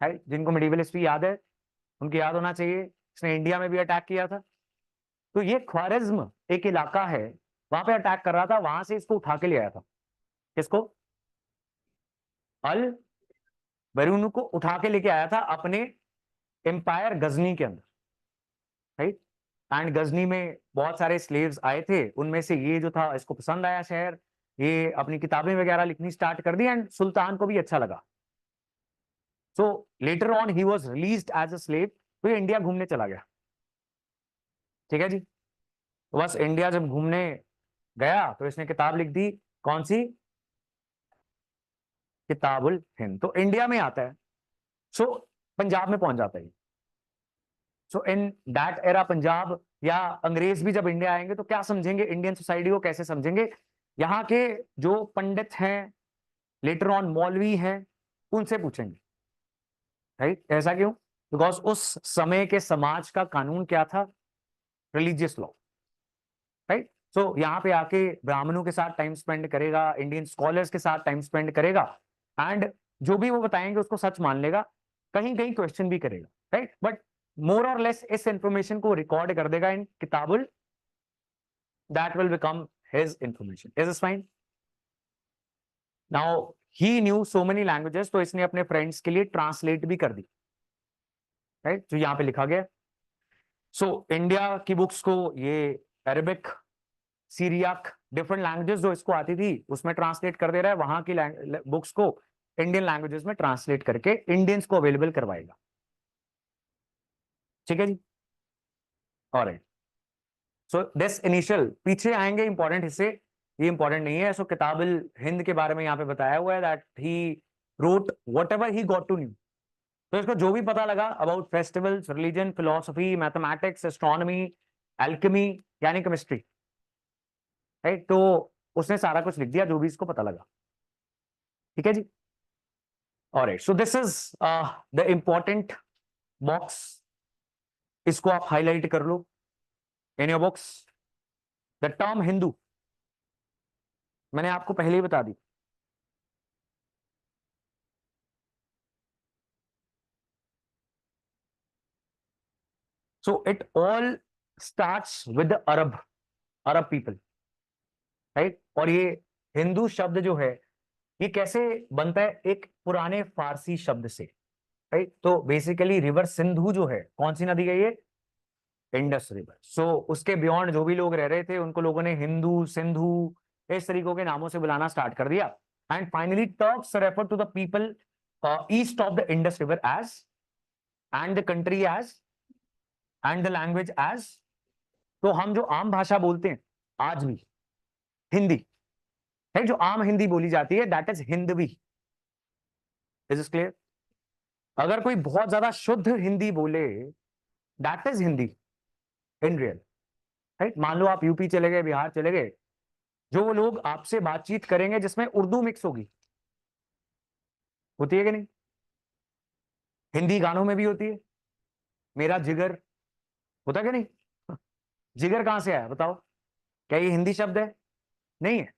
right, जिनको मेडिवल हिस्ट्री याद है उनकी याद होना चाहिए, इसने इंडिया में भी अटैक किया था। तो ये ख्वारिज्म एक इलाका है, वहां पे अटैक कर रहा था, वहां से इसको उठा के ले आया था। किसको? अल बरूनी को उठा के लेके आया था अपने एम्पायर गजनी के अंदर, राइट। एंड गजनी में बहुत सारे स्लेव्स आए थे, उनमें से ये जो था इसको पसंद आया शहर, ये अपनी किताबें वगैरह लिखनी स्टार्ट कर दी, एंड सुल्तान को भी अच्छा लगा। So later on he was released as a slave, तो ये इंडिया घूमने चला गया। ठीक है जी। तो बस इंडिया जब घूमने गया तो इसने किताब लिख दी, कौन सी? किताबुल हिंद, तो इंडिया में आता है, सो पंजाब में पहुंच जाता है। सो इन दैट एरा पंजाब, या अंग्रेज भी जब इंडिया आएंगे तो क्या समझेंगे, इंडियन सोसाइटी को कैसे समझेंगे, यहाँ के जो पंडित हैं, लेटर ऑन मौलवी हैं, उनसे पूछेंगे, राइट। ऐसा क्यों? बिकॉज उस समय के समाज का कानून क्या था? Religious law, right. सो यहाँ पे आके ब्राह्मणों के साथ टाइम स्पेंड करेगा, इंडियन स्कॉलर्स के साथ टाइम स्पेंड करेगा, एंड जो भी वो बताएंगे उसको सच मान लेगा, कहीं कहीं क्वेश्चन भी करेगा, राइट, बट मोर और लेस इस इंफॉर्मेशन को रिकॉर्ड कर देगा इन किताबुल, that will become his information. Is this fine? Now he knew so many languages, तो इसने अपने फ्रेंड्स के लिए ट्रांसलेट भी कर दी, राइट, जो यहां पे लिखा गया। सो इंडिया की बुक्स को ये अरेबिक, सीरियाक, डिफरेंट लैंग्वेजेस जो इसको आती थी उसमें ट्रांसलेट कर दे रहा है, वहां की बुक्स को इंडियन लैंग्वेजेस में ट्रांसलेट करके इंडियंस को अवेलेबल करवाएगा। ठीक है जी, ऑलराइट। सो दिस इनिशियल, पीछे आएंगे इंपॉर्टेंट हिस्से, ये इंपॉर्टेंट नहीं है। सो किताबुल हिंद के बारे में यहाँ पे बताया हुआ है that he wrote whatever he got to know, तो इसको जो भी पता लगा about festivals, religion, philosophy, mathematics, astronomy, alchemy यानी केमिस्ट्री, राइट, तो उसने सारा कुछ लिख दिया जो भी इसको पता लगा। ठीक है जी, alright. So this is the important box, इसको आप हाईलाइट कर लो in your books. The term Hindu मैंने आपको पहले ही बता दी, so it all starts with the Arab people, right. और ये हिंदू शब्द जो है ये कैसे बनता है, एक पुराने फारसी शब्द से, राइट। तो बेसिकली रिवर सिंधु जो है, कौन सी नदी है ये, इंडस रिवर। सो उसके बियॉन्ड जो भी लोग रह रहे थे उनको लोगों ने हिंदू, सिंधु इस तरीकों के नामों से बुलाना स्टार्ट कर दिया। And finally Turks refer to the people east of the Indus river as, and the country as, and the language as. तो हम जो आम भाषा बोलते हैं आज भी, हिंदी है, जो आम हिंदी बोली जाती है, that is Hindavi. Is is clear? अगर कोई बहुत ज्यादा शुद्ध हिंदी बोले, that is Hindi in real, right. मान लो आप यूपी चले गए, बिहार चले गए, जो वो लोग आपसे बातचीत करेंगे जिसमें उर्दू मिक्स होगी, होती है कि नहीं? हिंदी गानों में भी होती है, मेरा जिगर, होता है कि नहीं? जिगर कहां से आया बताओ, क्या ये हिंदी शब्द है? नहीं है।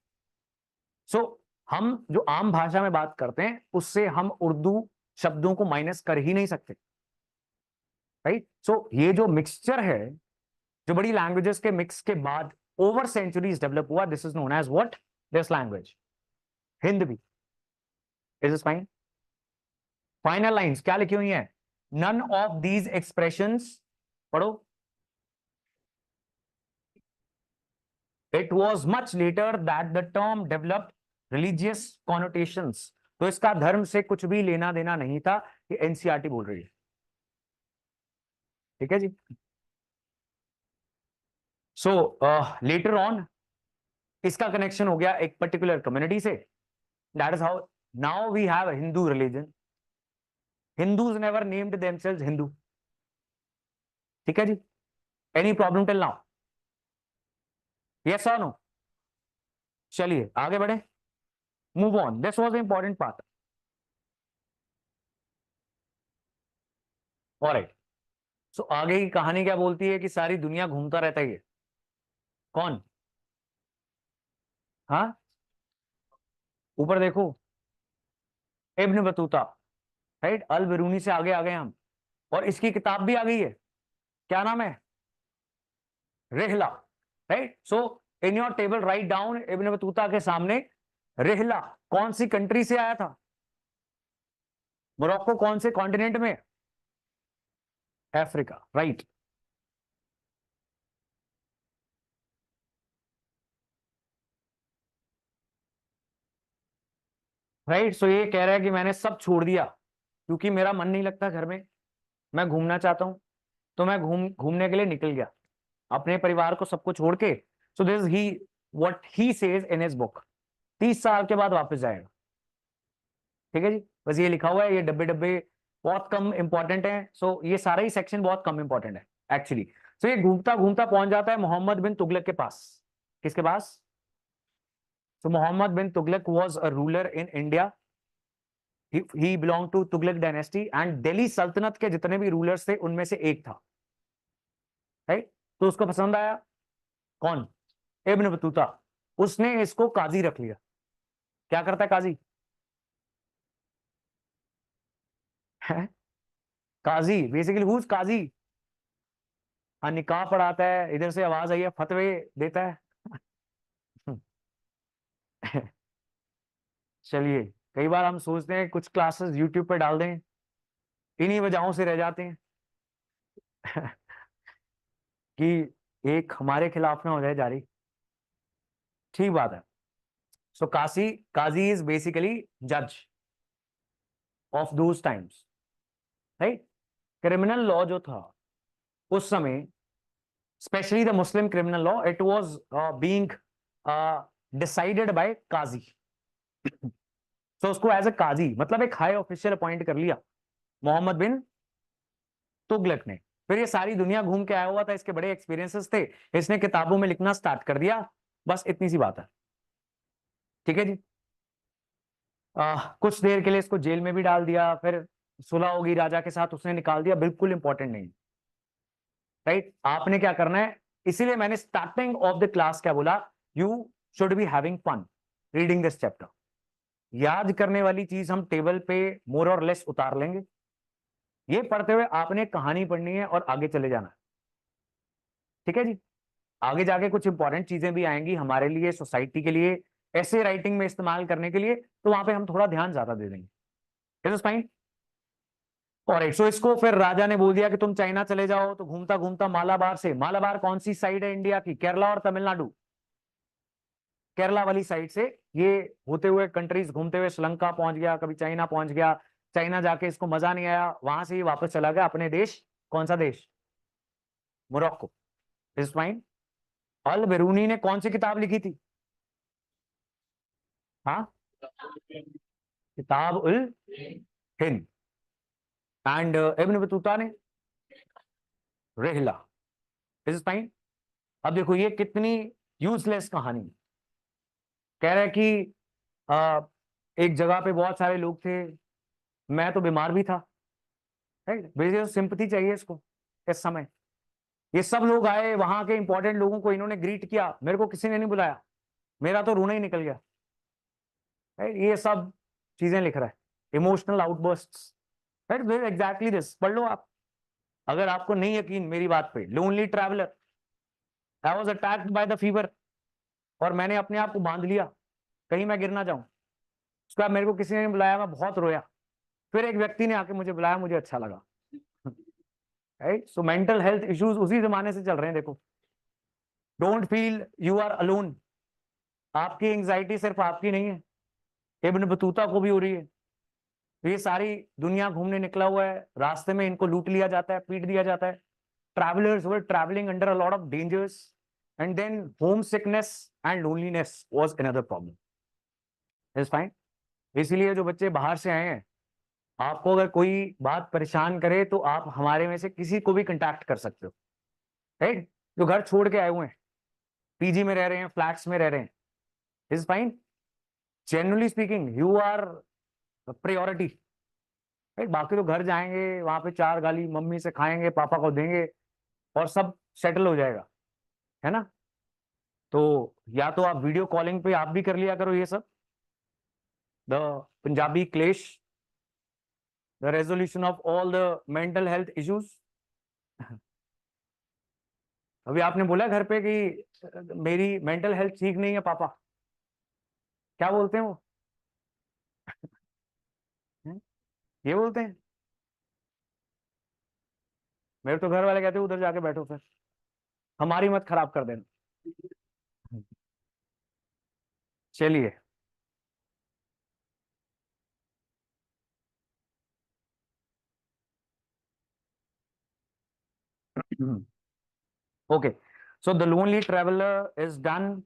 सो हम जो आम भाषा में बात करते हैं उससे हम उर्दू शब्दों को माइनस कर ही नहीं सकते, राइट। सो ये जो मिक्सचर है, जो बड़ी लैंग्वेजेस के मिक्स के बाद ओवर सेंचुरीज डेवलप हुआ, this is known as what, this language, Hindi. Is is fine? Final lines क्या लिखी हुई है, नन ऑफ दीज एक्सप्रेशंस, पढ़ो, it was much later that the term developed religious connotations. तो इसका धर्म से कुछ भी लेना देना नहीं था, ये एनसीईआरटी बोल रही है। ठीक है जी। सो लेटर ऑन इसका कनेक्शन हो गया एक पर्टिकुलर कम्युनिटी से, that is how now we have Hindu religion. Hindus never named themselves Hindu. ठीक है जी, any problem till now, yes और नो? चलिए आगे बढ़े, move on, this was the important part. Alright. So आगे की कहानी क्या बोलती है कि सारी दुनिया घूमता रहता है ये, कौन? हाँ, ऊपर देखो, इब्न बतूता, राइट, अल बिरूनी से आगे आ गए हम, और इसकी किताब भी आ गई है, क्या नाम है, Rihla, right. So in your table write down, Ibn Battuta के सामने रिहला कौन सी कंट्री से आया था, मोरक्को कौन से कॉन्टिनेंट में, अफ्रीका, राइट। राइट, सो ये कह रहा है कि मैंने सब छोड़ दिया क्योंकि मेरा मन नहीं लगता घर में, मैं घूमना चाहता हूं, तो मैं घूमने के लिए निकल गया अपने परिवार को सबको छोड़ के। So this he what he says in his book, 30 साल के बाद वापस जाएगा। ठीक है जी, बस ये लिखा हुआ है, ये डब्बे डब्बे बहुत कम इंपॉर्टेंट है। सो ये सारा ही सेक्शन बहुत कम इंपॉर्टेंट है एक्चुअली। सो ये घूमता घूमता पहुंच जाता है मोहम्मद बिन तुगलक के पास। किसके पास? So Muhammad bin Tughlaq was a ruler in India, he belong to Tughlaq dynasty, and Delhi Sultanate के जितने भी रूलर्स थे उनमें से एक था, राइट। तो उसको पसंद आया, कौन, इब्न बतूता, उसने इसको काजी रख लिया। क्या करता है काजी? है काजी, बेसिकली हुज काजी। हाँ, निकाह पढ़ाता है, इधर से आवाज आई है फतवे देता है। चलिए, कई बार हम सोचते हैं कुछ क्लासेस यूट्यूब पे डाल दें, इन्हीं वजहों से रह जाते हैं। कि एक हमारे खिलाफ ना हो जाए जारी। ठीक बात है। सो काजी इज बेसिकली जज of those times, right. Criminal law जो था उस समय, specially the Muslim criminal law, it was being decided by qazi. तो उसको एज ए काजी, मतलब एक हाई ऑफिशियल अपॉइंट कर लिया मोहम्मद बिन तुगलक ने। फिर ये सारी दुनिया घूम के आया हुआ था, इसके बड़े एक्सपीरियंसेस थे, इसने किताबों में लिखना स्टार्ट कर दिया। बस इतनी सी बात है। ठीक है जी। कुछ देर के लिए इसको जेल में भी डाल दिया, फिर सुलह होगी राजा के साथ, उसने निकाल दिया, बिल्कुल इंपॉर्टेंट नहीं। राइट, आपने क्या करना है, इसीलिए मैंने स्टार्टिंग ऑफ द क्लास क्या बोला, you should be having fun reading this chapter. याद करने वाली चीज हम टेबल पे मोर और लेस उतार लेंगे। ये पढ़ते हुए आपने कहानी पढ़नी है और आगे चले जाना है। ठीक है जी। आगे जाके कुछ इंपॉर्टेंट चीजें भी आएंगी हमारे लिए, सोसाइटी के लिए, ऐसे राइटिंग में इस्तेमाल करने के लिए, तो वहां पे हम थोड़ा ध्यान ज्यादा दे देंगे। Is this fine? ऑलराइट, सो इसको फिर राजा ने बोल दिया कि तुम चाइना चले जाओ, तो घूमता घूमता मालाबार से, मालाबार कौन सी साइड है इंडिया की, केरला और तमिलनाडु, केरला वाली साइड से ये होते हुए कंट्रीज घूमते हुए श्रीलंका पहुंच गया, कभी चाइना पहुंच गया। चाइना जाके इसको मजा नहीं आया, वहां से ही वापस चला गया अपने देश। कौन सा देश? Morocco. Is fine. Al Beruni ने कौन सी किताब लिखी थी? हाँ, किताब उल हिंद। एंड इब्न बतूता ने रेहला। Is fine. अब देखो ये कितनी यूजलेस कहानी है। कह रहा है कि एक जगह पे बहुत सारे लोग थे, मैं तो बीमार भी था, राइट। बेसिकली सिंपथी चाहिए इसको इस समय। ये सब लोग आए, वहां के इंपॉर्टेंट लोगों को इन्होंने ग्रीट किया, मेरे को किसी ने नहीं बुलाया, मेरा तो रोना ही निकल गया, राइट। ये सब चीजें लिख रहा है, इमोशनल आउटबर्स्ट्स, राइट। एग्जैक्टली दिस पढ़ लो आप, अगर आपको नहीं यकीन मेरी बात पे। Lonely traveller, I was attacked by the fever, और मैंने अपने आप को बांध लिया कहीं मैं गिर ना जाऊं। उसके बाद मेरे को किसी ने नहीं बुलाया, मैं बहुत रोया, फिर एक व्यक्ति ने आके मुझे बुलाया, मुझे अच्छा लगा, right. So mental health issues उसी जमाने से चल रहे हैं, देखो। Don't feel you are alone. आपकी एंजाइटी सिर्फ आपकी नहीं है, इब्न बतूता को भी हो रही है। तो ये सारी दुनिया घूमने निकला हुआ है, रास्ते में इनको लूट लिया जाता है, पीट दिया जाता है। Travellers were travelling under a lot of dangers, and then homesickness and loneliness was another problem. Is fine. इसीलिए जो बच्चे बाहर से आए हैं, आपको अगर कोई बात परेशान करे तो आप हमारे में से किसी को भी कंटैक्ट कर सकते हो, राइट। जो घर छोड़ के आए हुए हैं, पीजी में रह रहे हैं, फ्लैट्स में रह रहे हैं, is fine. Generally speaking you are priority, right. बाकी तो घर जाएंगे, वहां पे चार गाली मम्मी से खाएंगे, पापा को देंगे, और सब सेटल हो जाएगा, है ना। तो या तो आप वीडियो कॉलिंग पे आप भी कर लिया करो ये सब, द पंजाबी क्लेश, the resolution of all the mental health issues. अभी आपने बोला घर पे कि मेरी मेंटल हेल्थ ठीक नहीं है पापा, क्या बोलते हैं वो? हैं? ये बोलते हैं। मेरे तो घर वाले कहते हैं उधर जाके बैठो, फिर हमारी मत खराब कर देना। चलिए। Okay, so the lonely traveller is done.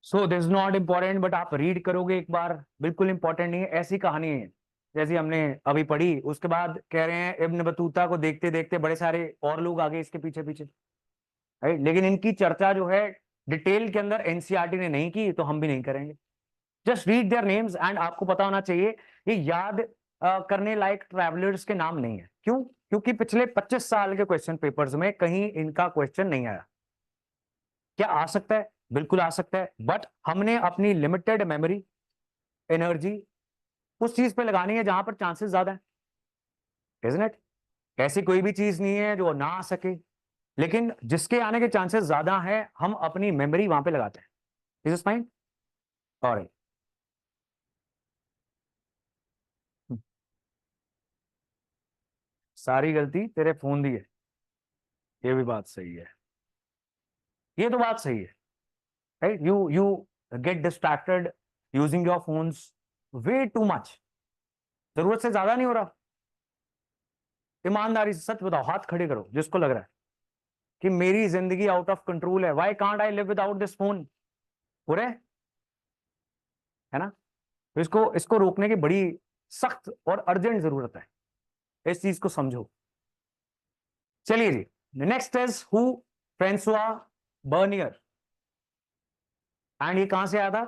So this not important, but आप रीड करोगे एक बार, बिल्कुल इंपॉर्टेंट नहीं है, ऐसी कहानी है जैसी हमने अभी पढ़ी। उसके बाद कह रहे हैं इब्न बतूता को देखते देखते बड़े सारे और लोग आगे इसके पीछे पीछे, राइट। लेकिन इनकी चर्चा जो है डिटेल के अंदर एनसीईआरटी ने नहीं की, तो हम भी नहीं करेंगे। Just read their names, and आपको पता होना चाहिए ये याद करने लायक ट्रैवलर्स के नाम नहीं है। क्यों? क्योंकि पिछले 25 साल के क्वेश्चन पेपर्स में कहीं इनका क्वेश्चन नहीं आया। क्या आ सकता है? बिल्कुल आ सकता है, बट हमने अपनी लिमिटेड मेमोरी, एनर्जी उस चीज पे लगानी है जहां पर चांसेस ज्यादा है, इजंट इट? ऐसी कोई भी चीज नहीं है जो ना आ सके, लेकिन जिसके आने के चांसेस ज्यादा है हम अपनी मेमोरी वहां पे लगाते हैं। Is it fine? और सारी गलती तेरे फोन दी है, ये भी बात सही है, ये तो बात सही है, right? You get distracted using your phones way too much, जरूरत से ज्यादा नहीं हो रहा। ईमानदारी से सच बताओ, हाथ खड़े करो जिसको लग रहा है कि मेरी जिंदगी आउट ऑफ कंट्रोल है, why can't I live without this phone, पूरे, है ना? तो इसको इसको रोकने की बड़ी सख्त और अर्जेंट जरूरत है, इस चीज को समझो। चलिए जी, next is who? Francois Bernier. And ये कहां से आया था?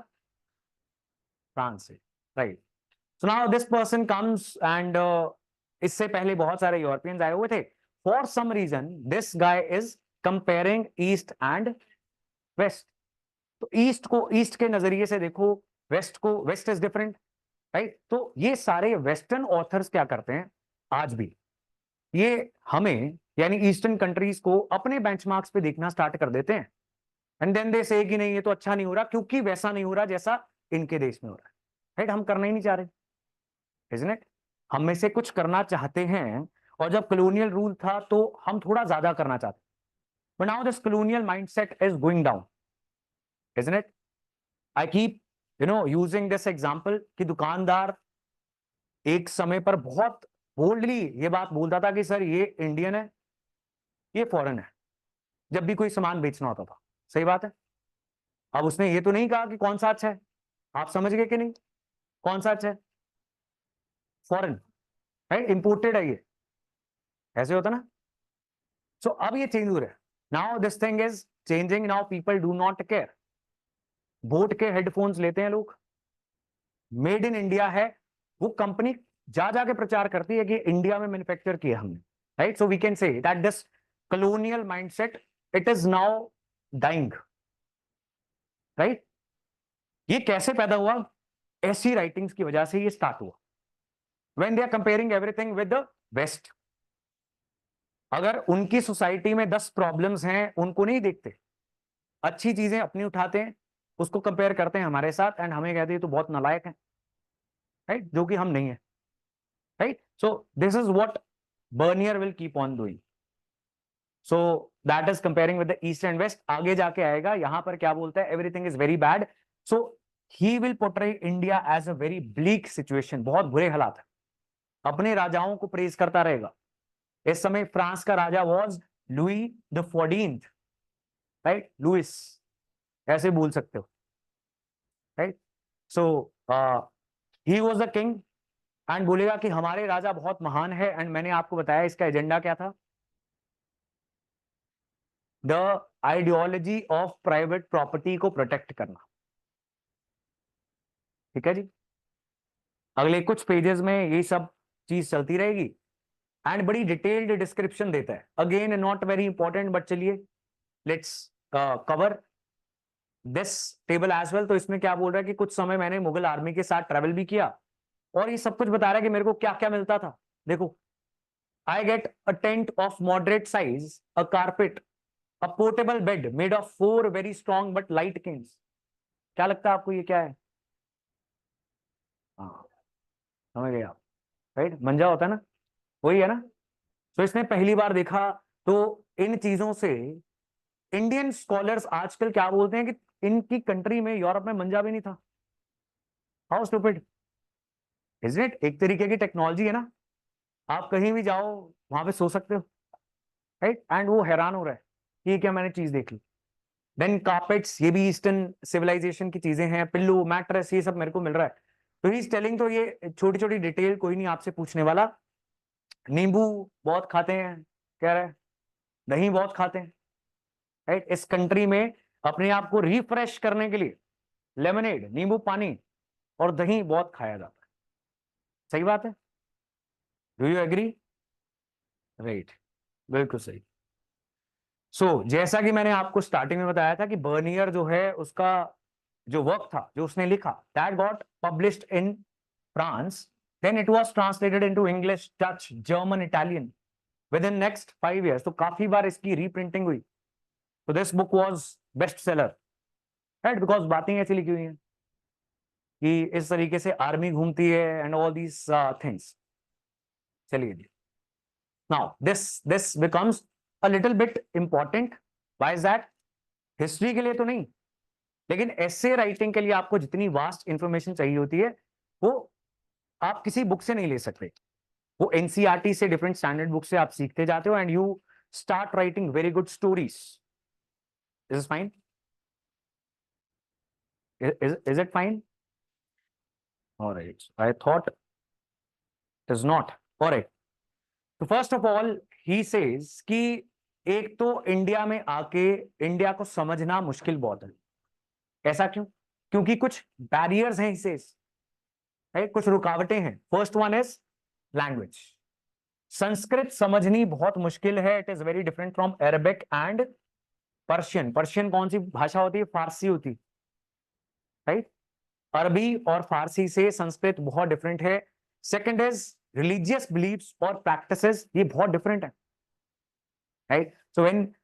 फ्रांस से, right? So now this person comes and इससे पहले बहुत सारे यूरोपियंस आए हुए थे। For some reason this guy is comparing east and west. तो ईस्ट को ईस्ट के नजरिए से देखो, वेस्ट को वेस्ट इज डिफरेंट, राइट? तो ये सारे वेस्टर्न ऑथर्स क्या करते हैं आज भी, ये हमें यानी ईस्टर्न कंट्रीज को अपने बेंचमार्क्स पे देखना स्टार्ट कर देते हैं। एंड देन दे से कि नहीं, ये तो अच्छा नहीं हो रहा क्योंकि वैसा नहीं हो रहा जैसा इनके देश में हो रहा है, राइट? हम करना ही नहीं चाह रहे, इजंट इट? हम में से कुछ करना चाहते हैं, और जब कॉलोनियल रूल था तो हम थोड़ा ज्यादा करना चाहते, but now this colonial mindset is going down, isn't it? I keep using this example कि दुकानदार एक समय पर बहुत बोल्डली ये बात बोलता था कि सर ये इंडियन है, ये फॉरेन है, जब भी कोई सामान बेचना होता था। सही बात है। अब उसने ये तो नहीं कहा कि कौन सा अच्छा है, आप समझ गए कि नहीं? कौन सा अच्छा है? Foreign, right? इंपोर्टेड है ये, ऐसे होता ना। सो अब ये चेंज हो रहा है, now this thing is changing, now people do not care. Boat के हेडफोन्स लेते हैं लोग, मेड इन इंडिया है, वो कंपनी जा जाके प्रचार करती है कि इंडिया में मैन्युफैक्चर किया हमने, right? So we can say that this colonial mindset it is now dying, right? ये कैसे पैदा हुआ? ऐसी राइटिंग्स की वजह से ये स्टार्ट हुआ, when they are comparing everything with the West. अगर उनकी सोसाइटी में 10 प्रॉब्लम्स हैं, उनको नहीं देखते, अच्छी चीजें अपनी उठाते हैं, उसको कंपेयर करते हैं हमारे साथ एंड हमें कहते हैं तो बहुत नालायक है, राइट? जो कि हम नहीं है, right? So this is what Bernier will keep on doing. So that is comparing with the East and West. आगे जाके आएगा, यहां पर क्या बोलता है? Everything is very bad. So he will portray India as a very bleak situation, बहुत बुरे हालात है। अपने राजाओं को प्रेज करता रहेगा। इस समय फ्रांस का राजा was Louis the 14th, right? Louis, ऐसे बोल सकते हो, right? So he was the king, and बोलेगा कि हमारे राजा बहुत महान है। एंड मैंने आपको बताया इसका एजेंडा क्या था, the ideology of private property को प्रोटेक्ट करना। ठीक है जी, अगले कुछ पेजेस में ये सब चीज चलती रहेगी, एंड बड़ी डिटेल्ड डिस्क्रिप्शन देता है। Again not very important, but चलिए let's cover this table as well. तो इसमें क्या बोल रहा है कि कुछ समय मैंने मुगल आर्मी के साथ ट्रेवल भी किया, और ये सब कुछ बता रहा है कि मेरे को क्या क्या मिलता था। देखो, I get a tent of moderate size, a carpet, a portable bed made of 4 very strong but light canes. क्या लगता है आपको ये क्या है? हाँ, समझ गए आप, राइट? मंजा होता है ना, वही है ना। तो इसने पहली बार देखा, तो इन चीजों से इंडियन स्कॉलर्स आजकल क्या बोलते हैं कि इनकी कंट्री में, यूरोप में मंजा भी नहीं था। How stupid is it? एक तरीके की टेक्नोलॉजी है ना, आप कहीं भी जाओ वहां पे सो सकते हो, राइट? एंड वो हैरान हो रहा है कि ये क्या मैंने चीज देख ली। देन कार्पेट्स, ये भी ईस्टर्न सिविलाइजेशन की चीजें हैं। पिल्लो, मैट्रेस, ये सब मेरे को मिल रहा है। तो ही इज टेलिंग, तो ये छोटी छोटी डिटेल कोई नहीं आपसे पूछने वाला। नींबू बहुत खाते हैं, कह रहे हैं, दही बहुत खाते हैं, राइट? इस कंट्री में अपने आप को रिफ्रेश करने के लिए लेमनेड, नींबू पानी और दही बहुत खाया जाता है। सही बात है, डू यू एग्री? राइट, बिल्कुल सही। जैसा कि मैंने आपको स्टार्टिंग में बताया था कि बर्नियर जो है उसका जो वर्क था जो उसने लिखा, that got published in France, then it was translated into English, Dutch, German, Italian within next 5 years। तो काफी बार इसकी रीप्रिंटिंग हुई। तो this book was best seller, right, because बातें ऐसी लिखी हुई हैं कि इस तरीके से आर्मी घूमती है एंड ऑल दीज थिंग्स। चलिए जी, now this becomes a little bit important. Why is that? History के लिए तो नहीं, लेकिन एसे राइटिंग के लिए आपको जितनी वास्ट इंफॉर्मेशन चाहिए होती है वो आप किसी बुक से नहीं ले सकते। वो एनसीईआरटी से, डिफरेंट स्टैंडर्ड बुक से आप सीखते जाते हो and you start writing very good stories. Is fine? Is it fine? Alright, I thought is not. Alright, तो first of all he says कि एक तो इंडिया में आके इंडिया को समझना मुश्किल बहुत है। ऐसा क्यों? क्योंकि कुछ बैरियर्स हैं, ही सेज, राइट, कुछ रुकावटें हैं। First one is language. Sanskrit समझनी बहुत मुश्किल है। It is very different from Arabic and Persian. Persian कौन सी भाषा होती है? फारसी होती, राइट। अरबी और फारसी से संस्कृत बहुत डिफरेंट है। सेकंड इज रिलीजियस बिलीफ्स और प्रैक्टिसेस, ये बहुत डिफरेंट है, right. So when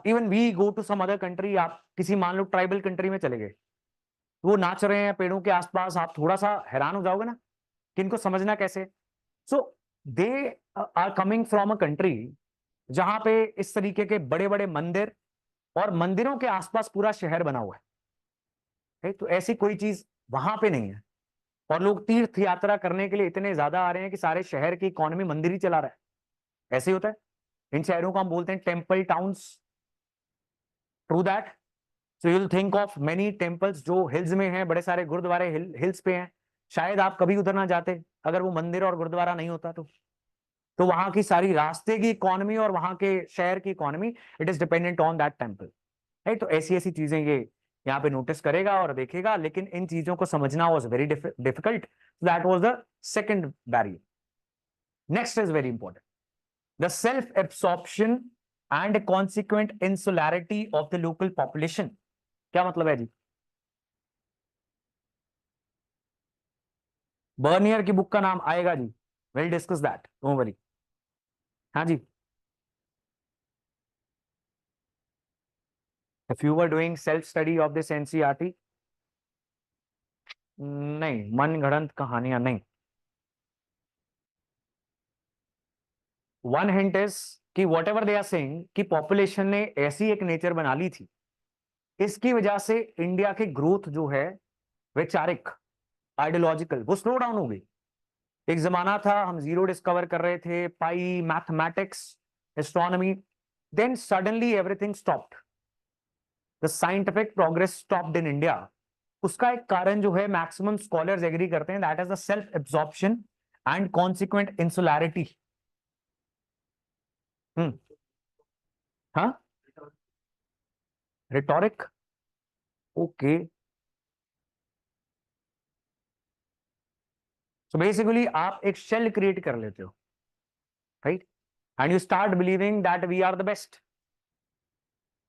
even we go to some other country, आप किसी मान लो ट्राइबल कंट्री में चले गए, वो नाच रहे हैं पेड़ों के आसपास, आप थोड़ा सा हैरान हो जाओगे ना कि इनको समझना कैसे। So they are coming from a country जहां पे इस तरीके के बड़े बड़े मंदिर और मंदिरों के आसपास पूरा शहर बना हुआ है, तो ऐसी कोई चीज वहां पे नहीं है। और लोग तीर्थ यात्रा करने के लिए इतने ज्यादा आ रहे हैं कि सारे शहर की इकोनॉमी मंदिर ही चला रहा है। ऐसे ही होता है। इन शहरों को हम बोलते हैं temple towns. True that. So you'll think of many temples जो हिल्स में हैं, बड़े सारे गुरुद्वारे हिल्स पे हैं। शायद आप कभी उधर ना जाते अगर वो मंदिर और गुरुद्वारा नहीं होता तो वहां की सारी रास्ते की इकोनॉमी और वहां के शहर की economy, it is dependent on that temple, right. तो ऐसी ऐसी चीजें ये यहाँ पे नोटिस करेगा और देखेगा, लेकिन इन चीजों को समझना was very difficult. That was the second barrier. Next is very important, the self absorption and consequent insularity of the local population. क्या मतलब है जी? बर्नियर की बुक का नाम आएगा जी, will discuss that, don't worry. हाँ जी, if you were doing self study of this NCERT, नहीं, मनगढ़ंत कहानियां नहीं। वन हिंट इज कि whatever they are saying कि पॉपुलेशन ने ऐसी एक नेचर बना ली थी, इसकी वजह से इंडिया की ग्रोथ जो है वैचारिक, आइडियोलॉजिकल, वो स्लो डाउन हो गई। एक जमाना था हम जीरो डिस्कवर कर रहे थे, pi, mathematics, astronomy, then suddenly everything stopped, the scientific progress stopped in India. उसका एक कारण जो है मैक्सिमम स्कॉलर्स एग्री करते हैं, that is the self absorption and consequent insularity. Hmm. हाँ, रिटोरिक, ओके। सो बेसिकली आप एक शेल क्रिएट कर लेते हो, right, and you start believing that we are the best,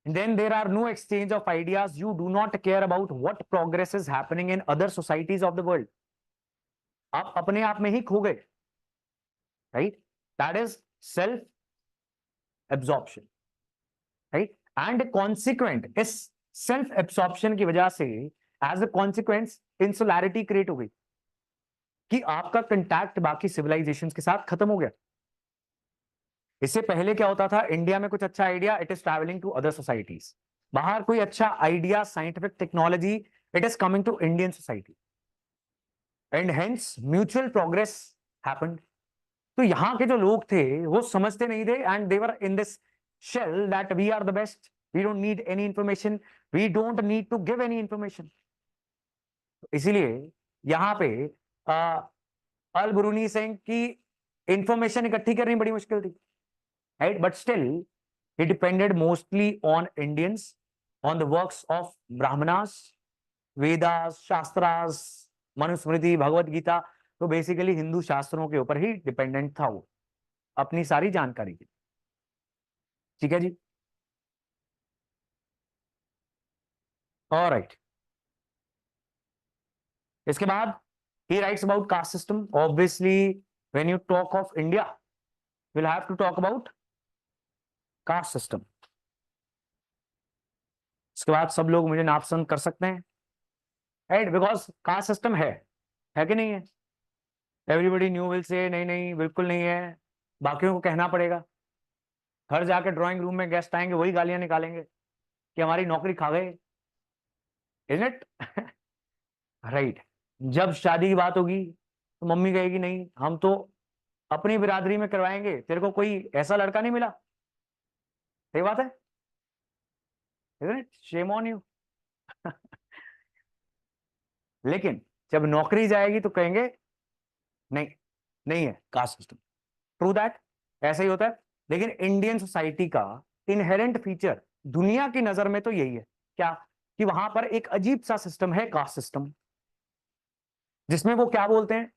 and then there are no exchange of ideas, you do not care about what progress is happening in other societies of the world। आप अपने आप में ही खो गए, right. That is self absorption, right. And consequent, इस self absorption की वजह से एज अ कॉन्सिक्वेंस इंसुलैरिटी क्रिएट हो गई कि आपका कंटैक्ट बाकी सिविलाइजेशन के साथ खत्म हो गया। इससे पहले क्या होता था, इंडिया में कुछ अच्छा idea, it is travelling to other societies. बाहर कोई अच्छा idea, scientific technology, it is coming to Indian society and hence mutual progress happened. तो यहां के जो लोग थे वो समझते नहीं थे and they were in this shell that we are the best, we don't need any information, we don't need to give any information. इसीलिए यहां पे अल बुरूनी सिंह की इंफॉर्मेशन इकट्ठी करनी बड़ी मुश्किल थी, right, but still he depended mostly on Indians, on the works of Brahmanas, Vedas, Shastras, Manusmriti, Bhagavad Gita. तो बेसिकली हिंदू शास्त्रों के ऊपर ही डिपेंडेंट था वो अपनी सारी जानकारी की। ठीक है जी। ऑलराइट, इसके बाद he writes about caste system. Obviously when you talk of India we'll have to talk about caste system. इसके बाद सब लोग मुझे नापसंद कर सकते हैं, राइट, बिकॉज कास्ट सिस्टम है कि नहीं है? एवरीबडी न्यू विल से नहीं नहीं बिल्कुल नहीं है, बाकियों को कहना पड़ेगा। घर जाके ड्राइंग रूम में गेस्ट आएंगे वही गालियां निकालेंगे कि हमारी नौकरी खा गए, इजंट इट? राइट। जब शादी की बात होगी तो मम्मी कहेगी नहीं हम तो अपनी बिरादरी में करवाएंगे, तेरे को कोई ऐसा लड़का नहीं मिला। सही बात है, isn't it? Shame on you. लेकिन जब नौकरी जाएगी तो कहेंगे नहीं नहीं है कास्ट सिस्टम। ट्रू दैट, ऐसा ही होता है। लेकिन इंडियन सोसाइटी का इनहेरेंट फीचर दुनिया की नजर में तो यही है, क्या, कि वहां पर एक अजीब सा सिस्टम है, कास्ट सिस्टम, जिसमें वो क्या बोलते हैं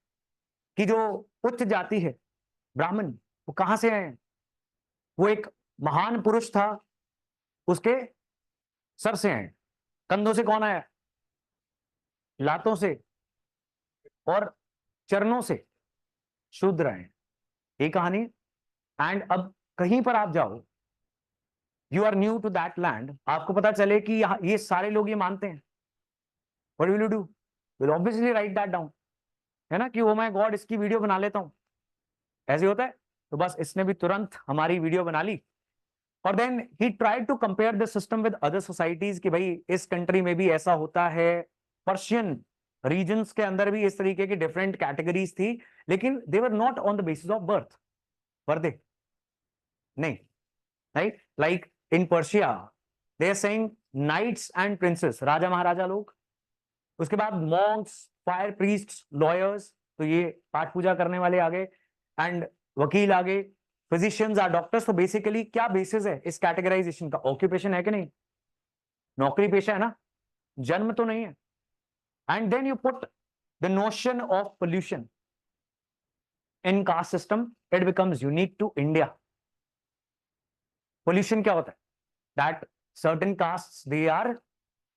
कि जो उच्च जाति है ब्राह्मण, वो कहां से आए? वो एक महान पुरुष था, उसके सर से आए। कंधों से कौन आया? लातों से और चरणों से शूद्र आए। ये कहानी। एंड अब कहीं पर आप जाओ, you are new to that land, आपको पता चले कि यहाँ ये सारे लोग ये मानते हैं, what will you do? Will obviously right that down, है ना, कि ओ माय गॉड इसकी वीडियो बना लेता हूं। ऐसे होता है। तो बस इसने भी तुरंत हमारी वीडियो बना ली, और then he tried to compare the system with other societies कि भाई इस कंट्री में भी ऐसा होता है। पर्शियन रीजन्स के अंदर भी इस तरीके की डिफरेंट कैटेगरीज थी, लेकिन they were not on the basis of birth, were they? नहीं, right. Like in Persia they are saying knights and princes, raja maharaja लोग, उसके बाद मॉन्क्स, फायर प्रीस्ट्स, लॉयर्स, तो ये पाठ पूजा करने वाले आ गए, एंड वकील आ गए, फिजिशियंस आर डॉक्टर्स। तो बेसिकली क्या बेसिस है इस कैटेगराइजेशन का? ऑक्यूपेशन है कि नहीं? नौकरी पेशा है ना, जन्म तो नहीं है। And then you put the notion of pollution in caste system, it becomes unique to India. Pollution क्या होता है? That certain caste they are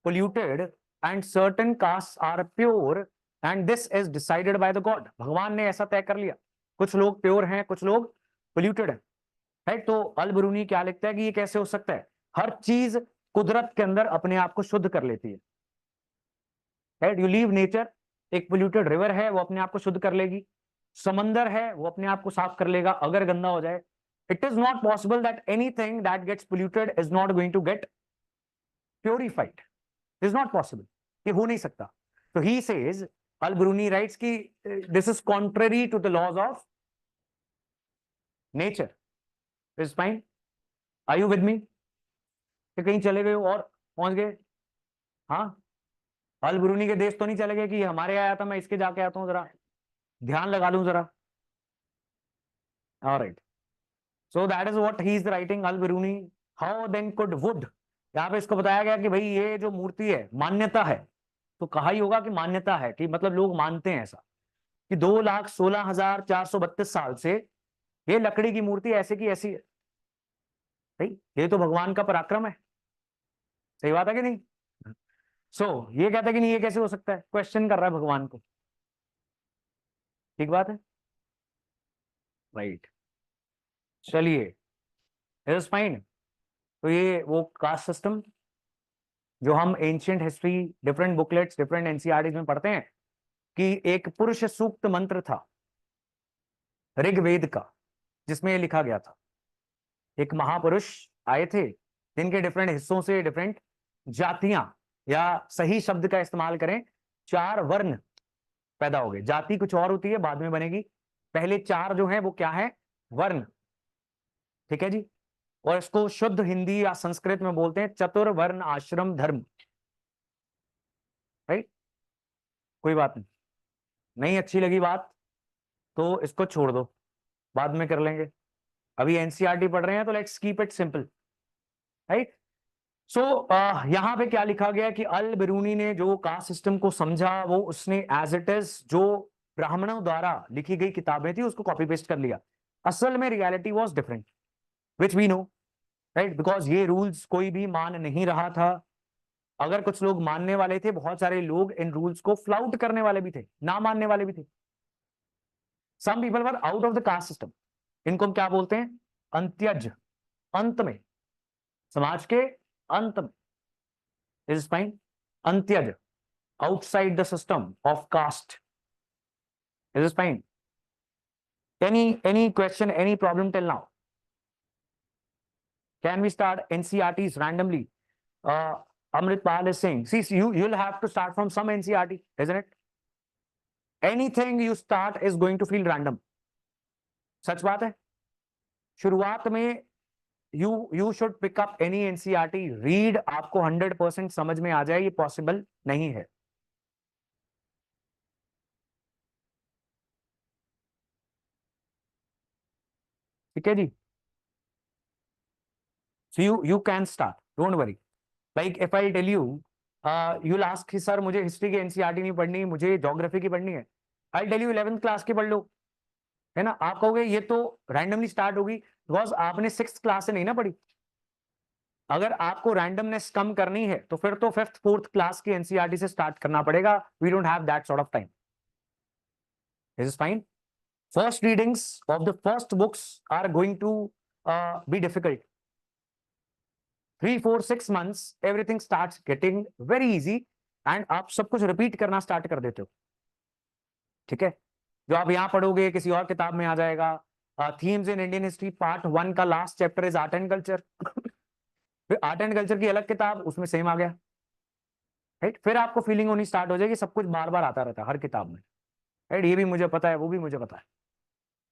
polluted and certain castes are pure and this is decided by the god। भगवान ने ऐसा तय कर लिया, कुछ लोग प्योर हैं, कुछ लोग पोल्यूटेड हैं, राइट। तो अल बरूनी क्या लिखता है कि ये कैसे हो सकता है? हर चीज कुदरत के अंदर अपने आप को शुद्ध कर लेती है, राइट। यू लीव नेचर, एक पोल्यूटेड रिवर है वो अपने आप को शुद्ध कर लेगी, समंदर है वो अपने आप को साफ कर लेगा अगर गंदा हो जाए। It is not possible that anything that gets polluted is not going to get purified, is not possible, ये हो नहीं सकता। तो he says, al Biruni writes कि this is contrary to the laws of nature. Is fine, are you with me? कहीं चले गए और पहुंच गए? हाँ, अल ब्रूनी के देश तो नहीं चले गए कि हमारे आया था मैं इसके जाके आता हूं, जरा ध्यान लगा लूं जरा। Alright, so that is what he is writing, Al Biruni. How then could would, यहाँ पे इसको बताया गया कि भाई ये जो मूर्ति है मान्यता है, तो कहा ही होगा कि मान्यता है, कि मतलब लोग मानते हैं ऐसा कि 2,16,432 साल से ये लकड़ी की मूर्ति ऐसे की ऐसी है। भाई ये तो भगवान का पराक्रम है, सही बात है कि नहीं? ये कहता है कि नहीं ये कैसे हो सकता है, क्वेश्चन कर रहा है भगवान को, ठीक बात है, राइट। चलिए, इज फाइन। तो ये वो कास्ट सिस्टम जो हम ancient history, different booklets, different NCERT में पढ़ते हैं, कि एक पुरुष सूक्त मंत्र था ऋग्वेद का, जिसमें ये लिखा गया था, एक महापुरुष आए थे जिनके डिफरेंट हिस्सों से डिफरेंट जातियां, या सही शब्द का इस्तेमाल करें 4 वर्ण पैदा हो गए। जाति कुछ और होती है, बाद में बनेगी, पहले 4 जो है वो क्या है? वर्ण, ठीक है जी। और इसको शुद्ध हिंदी या संस्कृत में बोलते हैं चतुर्वर्ण आश्रम धर्म, राइट। कोई बात नहीं, नहीं अच्छी लगी बात तो इसको छोड़ दो, बाद में कर लेंगे, अभी एनसीईआरटी पढ़ रहे हैं तो let's keep it simple, right. So यहां पे क्या लिखा गया कि अल बिरूनी ने जो कास्ट सिस्टम को समझा, वो उसने एज इट इज जो ब्राह्मणों द्वारा लिखी गई किताबें थी उसको कॉपी पेस्ट कर लिया। असल में reality was different, which we know, right, because ये रूल्स कोई भी मान नहीं रहा था, अगर कुछ लोग मानने वाले थे, बहुत सारे लोग इन रूल्स को फ्लाउट करने वाले भी थे, ना मानने वाले भी थे। Some people were out of the caste system. इनको हम क्या बोलते हैं? अंत्यज, अंत में, समाज के अंत में। Is fine. Antyaja, outside the system of caste. Is this fine? Any question, any problem till now? Can we start NCRTs randomly? Amritpal is saying, see, you'll have to start from some NCRT, isn't it? Anything you start is going to feel random. सच बात है। शुरुआत में you should pick up any NCRT, read, आपको 100% समझ में आ जाए, ये possible नहीं है। ठीक है जी। So you can start, don't worry. Like if I tell you, you'll ask कि सर मुझे हिस्ट्री की एनसीईआरटी नहीं पढ़नी, मुझे ज्योग्राफी की पढ़नी है। I'll tell you 11th class की पढ़ लो, है ना। आप कहोगे ये तो रैंडमली स्टार्ट होगी, बिकॉज आपने 6th क्लास से नहीं ना पढ़ी। अगर आपको रैंडमनेस कम करनी है तो फिर तो 5th 4th क्लास की एनसीईआरटी से स्टार्ट करना पड़ेगा। We don't have that sort of time. This is fine. First readings of the first books are going to be difficult. 3, 4, 6 months everything starts getting very easy and आप सब कुछ repeat करना start कर देते हो। ठीक है। जो आप यहाँ पढ़ोगे किसी और किताब में आ जाएगा। Themes in Indian history part 1 का last chapter is art and culture. फिर आर्ट एंड कल्चर की अलग किताब, उसमें सेम आ गया। राइट। फिर आपको फीलिंग होनी स्टार्ट हो जाएगी सब कुछ बार बार आता रहता है हर किताब में। राइट। ये भी मुझे पता है, वो भी मुझे पता है।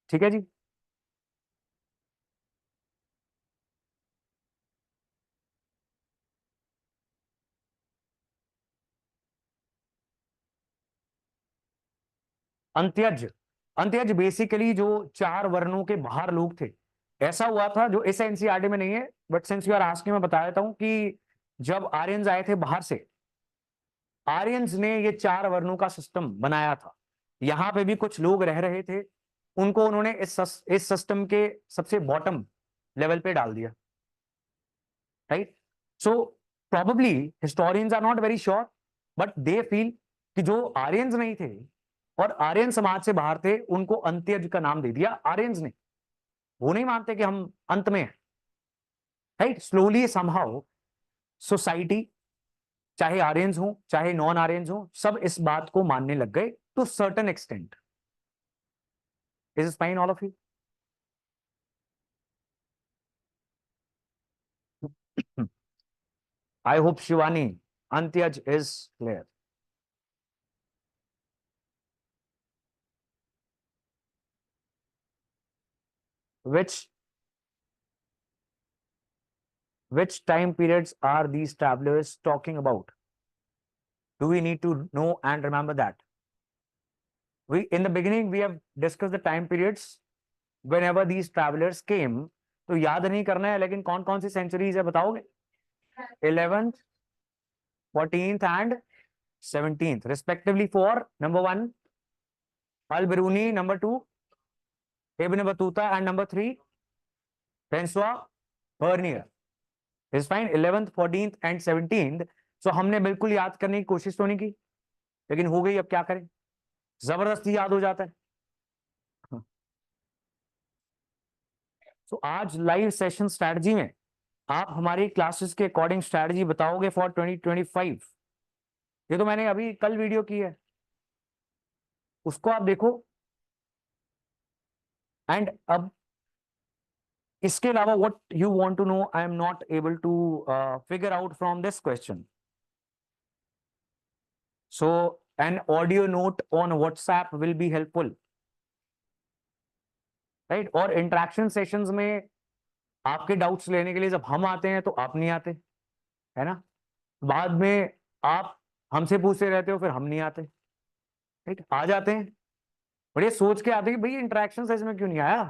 ठीक है जी। अंत्यज, अंत्यज बेसिकली जो 4 वर्णों के बाहर लोग थे। ऐसा हुआ था, जो इस एनसीईआरटी में नहीं है, but since you are asking मैं बता देता हूं कि जब आर्यंस आए थे बाहर से, आर्यंस ने ये 4 वर्णों का सिस्टम बनाया था। यहां पे भी कुछ लोग रह रहे थे, उनको उन्होंने इस सिस्टम के सबसे बॉटम लेवल पे डाल दिया। Right. So probably historians are not very sure, but they feel कि जो आर्यंस नहीं थे और आर्यन समाज से बाहर थे, उनको अंत्यज का नाम दे दिया आर्यंस ने। वो नहीं मानते कि हम अंत में हैं। राइट। स्लोली समहाउ सोसाइटी, चाहे आर्यंस हो चाहे नॉन आर्यंस हो, सब इस बात को मानने लग गए to certain extent. Is is fine all of you? I hope Shivani, Antyaj is clear. Which time periods are these travelers talking about? Do we need to know and remember that? We in the beginning we have discussed the time periods whenever these travelers came. तो याद नहीं करना है, लेकिन कौन कौन सी centuries है बताओगे? 11th, 14th and 17th respectively for number 1 Al Biruni, number 2 Ibn Battuta and number 3 Francois Bernier. Is fine. 11th, 14th and 17th. So हमने बिल्कुल याद करने की कोशिश तो नहीं की, लेकिन हो गई, अब क्या करें, जबरदस्ती याद हो जाता है। तो आज लाइव सेशन स्ट्रैटेजी में आप हमारी क्लासेस के अकॉर्डिंग स्ट्रैटेजी बताओगे फॉर 2025। ये तो मैंने अभी कल वीडियो की है, उसको आप देखो। एंड अब इसके अलावा what you want to know, I am not able to figure out from this question. So an audio note on WhatsApp will be helpful. Right. और इंटरेक्शन सेशंस में आपके डाउट्स लेने के लिए जब हम आते हैं तो आप नहीं आते, है ना। बाद में आप हमसे पूछते रहते हो, फिर हम नहीं आते। राइट। आ जाते हैं, बट ये सोच के आते हैं कि भाई इंटरेक्शन सेशन में क्यों नहीं आया।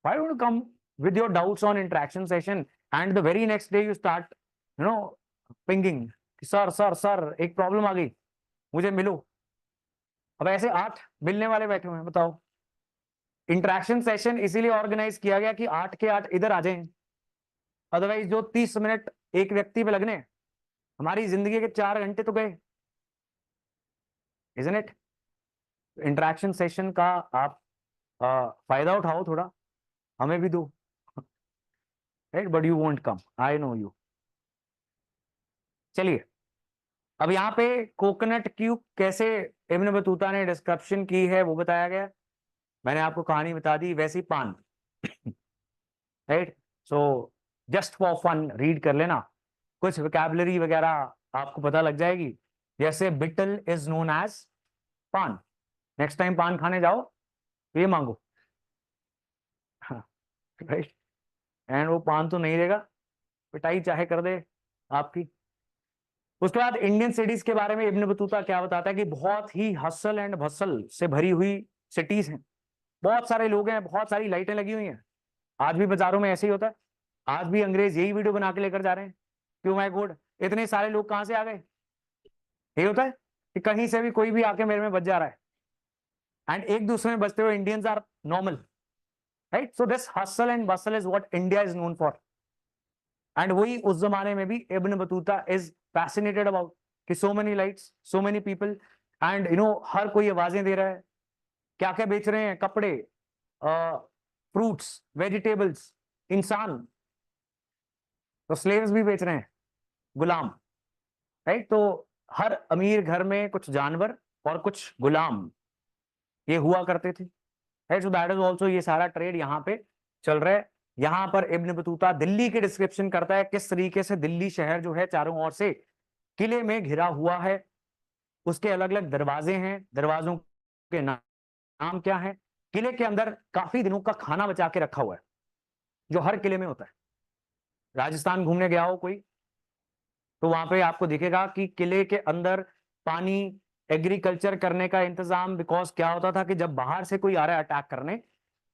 Why don't come with your doubts on interaction session and the very next day you start pinging, sir sir sir एक प्रॉब्लम आ गई, मुझे मिलो। अब ऐसे 8 मिलने वाले बैठे हुए हैं, बताओ। इंटरेक्शन सेशन इसीलिए ऑर्गेनाइज किया गया कि 8 के 8 इधर आ जाएं, अदरवाइज जो 30 मिनट एक व्यक्ति पे लगने, हमारी जिंदगी के 4 घंटे तो गए, इजंट इट? इंटरेक्शन सेशन का आप फायदा उठाओ थोड़ा, हमें भी दो, right? But you won't come, I know you. चलिए, अब यहाँ पे कोकोनट क्यूब कैसे इब्न बतूता ने डिस्क्रिप्शन की है वो बताया गया। मैंने आपको कहानी बता दी, वैसी पान, right? So just for fun read कर लेना, कुछ वोकैबुलरी वगैरह आपको पता लग जाएगी। जैसे बिटल इज नोन एज पान, नेक्स्ट टाइम पान खाने जाओ तो ये मांगो, राइट? एंड वो पान तो नहीं देगा, पिटाई चाहे कर दे आपकी। उसके बाद इंडियन सिटीज के बारे में इब्न बतूता क्या बताता है कि बहुत ही हसल एंड भसल से भरी हुई सिटीज हैं, बहुत सारे लोग हैं, बहुत सारी लाइटें लगी हुई हैं। आज भी बाजारों में ऐसे ही होता है, आज भी अंग्रेज यही वीडियो बना के लेकर जा रहे हैं। क्यों माय गॉड, इतने सारे लोग कहां से आ गए? ये होता है कि कहीं से भी कोई भी आके मेरे में बच जा रहा है, एंड एक दूसरे में बचते हुए Indians are normal, right? So this hustle and bustle is what India is known for. And वही उस जमाने में भी Ibn Battuta is fascinated about कि so many lights, so many people, and you know हर कोई आवाजें दे रहा है। क्या क्या बेच रहे हैं? कपड़े, फ्रूट्स, वेजिटेबल्स, इंसान, तो स्लेव्स भी बेच रहे हैं, गुलाम, राइट? तो हर अमीर घर में कुछ जानवर और कुछ गुलाम ये हुआ करते थे, right? So that is also, ये सारा ट्रेड यहाँ पे चल रहा है। यहाँ पर इब्न बतूता दिल्ली के डिस्क्रिप्शन करता है, किस तरीके से दिल्ली शहर जो है चारों ओर से किले में घिरा हुआ है, उसके अलग अलग दरवाजे हैं, दरवाजों के नाम क्या है, किले के अंदर काफी दिनों का खाना बचा के रखा हुआ है जो हर किले में होता है। राजस्थान घूमने गया हो कोई तो वहां पे आपको दिखेगा कि किले के अंदर पानी, एग्रीकल्चर करने का इंतजाम, बिकॉज क्या होता था कि जब बाहर से कोई आ रहा है अटैक करने,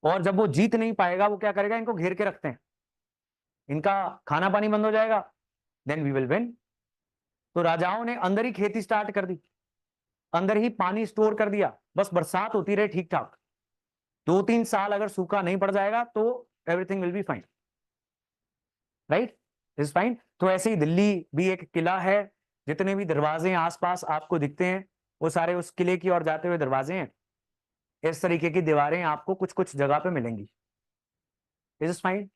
और जब वो जीत नहीं पाएगा वो क्या करेगा, इनको घेर के रखते हैं, इनका खाना पानी बंद हो जाएगा, देन वी विल विन। तो राजाओं ने अंदर ही खेती स्टार्ट कर दी, अंदर ही पानी स्टोर कर दिया, बस बरसात होती रहे ठीक ठाक, 2-3 साल अगर सूखा नहीं पड़ जाएगा तो everything will be fine, right? Is fine. तो ऐसे ही दिल्ली भी एक किला है, जितने भी दरवाजे आसपास आपको दिखते हैं वो सारे उस किले की ओर जाते हुए दरवाजे हैं। इस तरीके की दीवारें आपको कुछ कुछ जगह पे मिलेंगी, इज फाइन।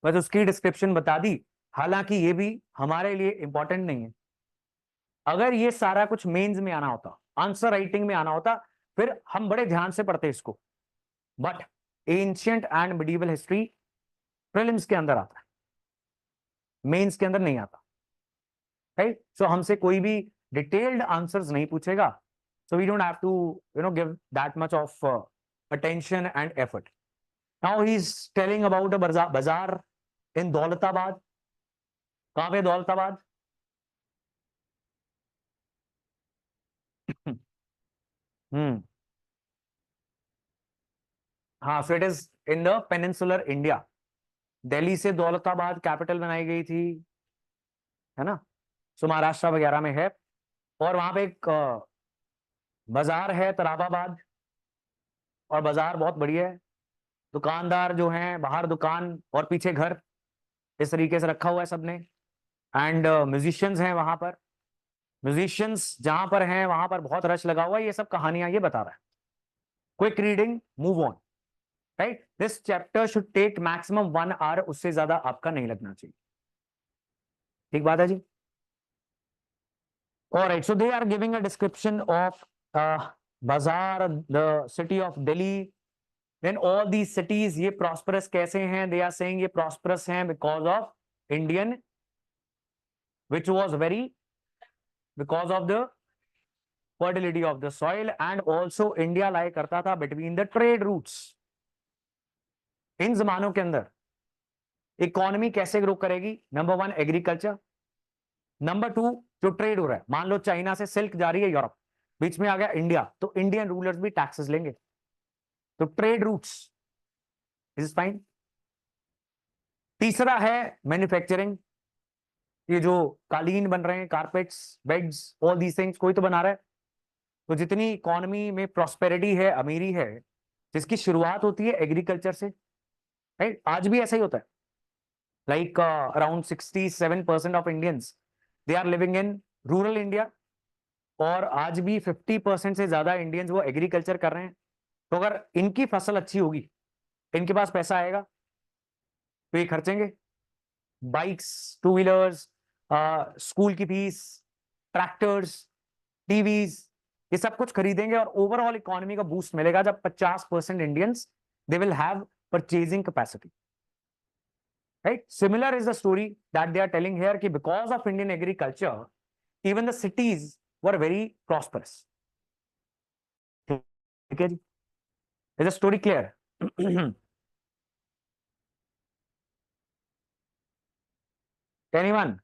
बस उसकी डिस्क्रिप्शन बता दी, हालांकि ये भी हमारे लिए इंपॉर्टेंट नहीं है। अगर ये सारा कुछ मेंस में आना होता, आंसर राइटिंग में आना होता, फिर हम बड़े ध्यान से पढ़ते इसको, but ancient and medieval history prelims के अंदर आता है, मेंस के अंदर नहीं आता, राइट? सो हमसे कोई भी डिटेल्ड आंसर्स नहीं पूछेगा, so we don't have to give that much of attention and effort. Now he's telling about a bazaar in Daulatabad. कहां पे दौलताबाद? हम्म, हाँ, so it is in the peninsular India। Delhi से दौलताबाद कैपिटल बनाई गई थी, है ना? सो महाराष्ट्र वगैरह में है, और वहां पे एक बाजार है तराबाबाद, और बाजार बहुत बढ़िया है, दुकानदार जो हैं बाहर दुकान और पीछे घर, इस तरीके से रखा हुआ है सबने, एंड म्यूजिशियंस हैं वहां पर, म्यूजिशियंस जहां पर हैं वहां पर बहुत रश लगा हुआ है। ये सब कहानियां ये बता रहा है। Quick reading, move on, right? This chapter should take maximum 1 hour, उससे ज्यादा आपका नहीं लगना चाहिए, ठीक बात है जी? Alright, so they are giving a description of bazaar, the city of Delhi, then all the cities. ये प्रॉस्परस कैसे हैं? दे आर सेइंग ये प्रॉस्परस हैं because of Indian, which was very because of the fertility of the soil, and also India lie करता था between the trade routes। इन जमानों के अंदर economy कैसे ग्रो करेगी? नंबर 1 एग्रीकल्चर, नंबर 2 जो ट्रेड हो रहा है, मान लो चाइना से सिल्क जा रही है यूरोप, बीच में आ गया इंडिया, तो इंडियन रूलर्स भी टैक्सेस लेंगे, तो ट्रेड रूट्स इज फाइन। तीसरा है मैन्युफैक्चरिंग, ये जो कालीन बन रहे हैं, carpets, beds, all these things कोई तो बना रहा है। तो जितनी इकोनॉमी में प्रॉस्पेरिटी है, अमीरी है, जिसकी शुरुआत होती है एग्रीकल्चर से, राइट? आज भी ऐसा ही होता है, like around 67% of Indians they are living in rural India, और आज भी 50% से ज्यादा इंडियंस वो एग्रीकल्चर कर रहे हैं। तो अगर इनकी फसल अच्छी होगी, इनके पास पैसा आएगा, तो ये खर्चेंगे बाइक्स, टू व्हीलर्स, स्कूल की फीस, ट्रैक्टर्स, टीवीज, ये सब कुछ खरीदेंगे और ओवरऑल इकोनॉमी का बूस्ट मिलेगा जब 50% Indians they will have purchasing capacity, right? Similar is the story that they are telling here कि because of Indian agriculture even the cities were very prosperous. ठीक है जी, is the story clear? Anyone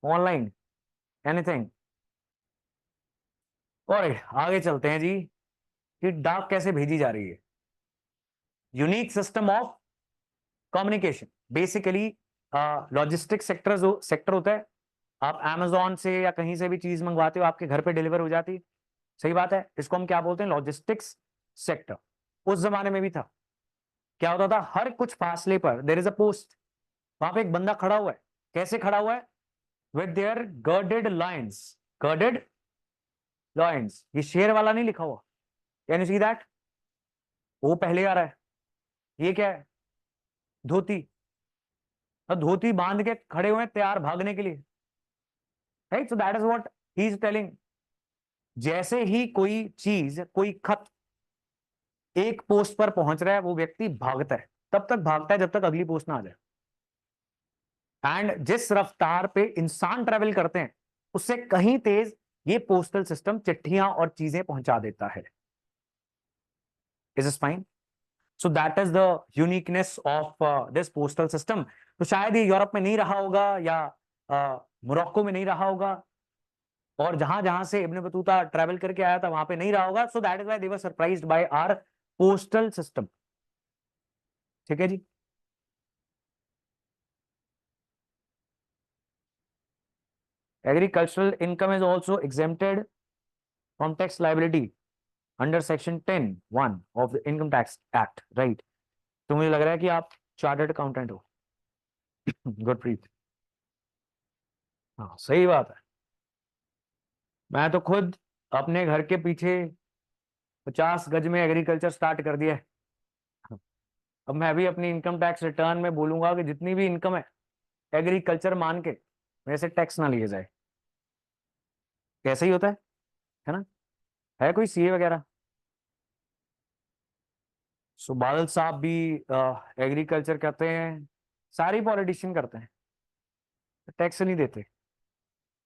online, anything? और आगे चलते हैं जी कि डाक कैसे भेजी जा रही है। Unique system of communication, basically logistic sector जो सेक्टर होता है, आप अमेजोन से या कहीं से भी चीज मंगवाते हो, आपके घर पे डिलीवर हो जाती है, सही बात है, इसको हम क्या बोलते हैं? Logistics sector. उस जमाने में भी था, क्या होता था, हर कुछ फासले पर देयर इज अ पोस्ट, वहां पे एक बंदा खड़ा हुआ है। कैसे खड़ा हुआ है? विद देयर गर्डेड लाइन्स, गर्डेड लाइन्स, ये शेर वाला नहीं लिखा हुआ, कैन यू सी दैट? वो पहले आ रहा है। ये क्या है? धोती। और धोती बांध के खड़े हुए हैं तैयार भागने के लिए, right? So that is what he is telling. जैसे ही कोई चीज, कोई खत एक पोस्ट पर पहुंच रहा है, वो व्यक्ति भागता है, तब तक भागता है जब तक अगली पोस्ट ना आ जाए। एंड जिस रफ्तार पे इंसान ट्रेवल करते हैं, उससे कहीं तेज ये पोस्टल सिस्टम चिट्ठियां और चीजें पहुंचा देता है। Is it fine? So that is the uniqueness of this postal system. तो शायद ये यूरोप में नहीं रहा होगा या मोरक्को में नहीं रहा होगा, और जहां जहां से इब्न बतूता ट्रैवल करके आया था वहां पे नहीं रहा होगा। So that is why they were surprised by our postal system. ठीक है जी। Agricultural income is also exempted from tax liability under section 10(1) of the income tax act, right? तो मुझे लग रहा है कि आप चार्टर्ड अकाउंटेंट हो। गुरप्रीत, हाँ सही बात है। मैं तो खुद अपने घर के पीछे 50 गज में एग्रीकल्चर स्टार्ट कर दिया है। अब मैं भी अपनी इनकम टैक्स रिटर्न में बोलूंगा कि जितनी भी इनकम है एग्रीकल्चर मान के मेरे से टैक्स ना लिए जाए। कैसे ही होता है ना? है कोई सीए वगैरह? सो बादल साहब भी एग्रीकल्चर करते हैं, सारी पॉलिटिशियन करते हैं, टैक्स नहीं देते,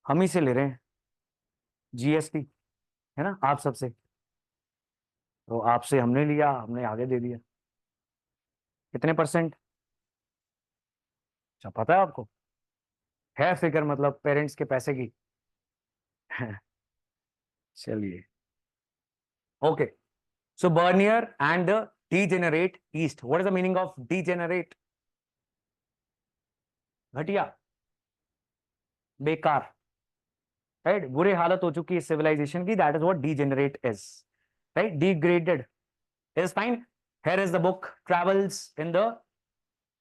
हम ही से ले रहे हैं जीएसटी, है ना, आप सबसे। तो आपसे हमने लिया, हमने आगे दे दिया। कितने परसेंट? अच्छा, पता है आपको? है फिक्र, मतलब पेरेंट्स के पैसे की? चलिए, okay. So Bernier and degenerate East, what is the meaning of degenerate? घटिया, बेकार, राइट? बुरी हालत हो चुकी है सिविलाइजेशन की, that is what degenerate is, right? Degraded is fine. Here is the book Travels in the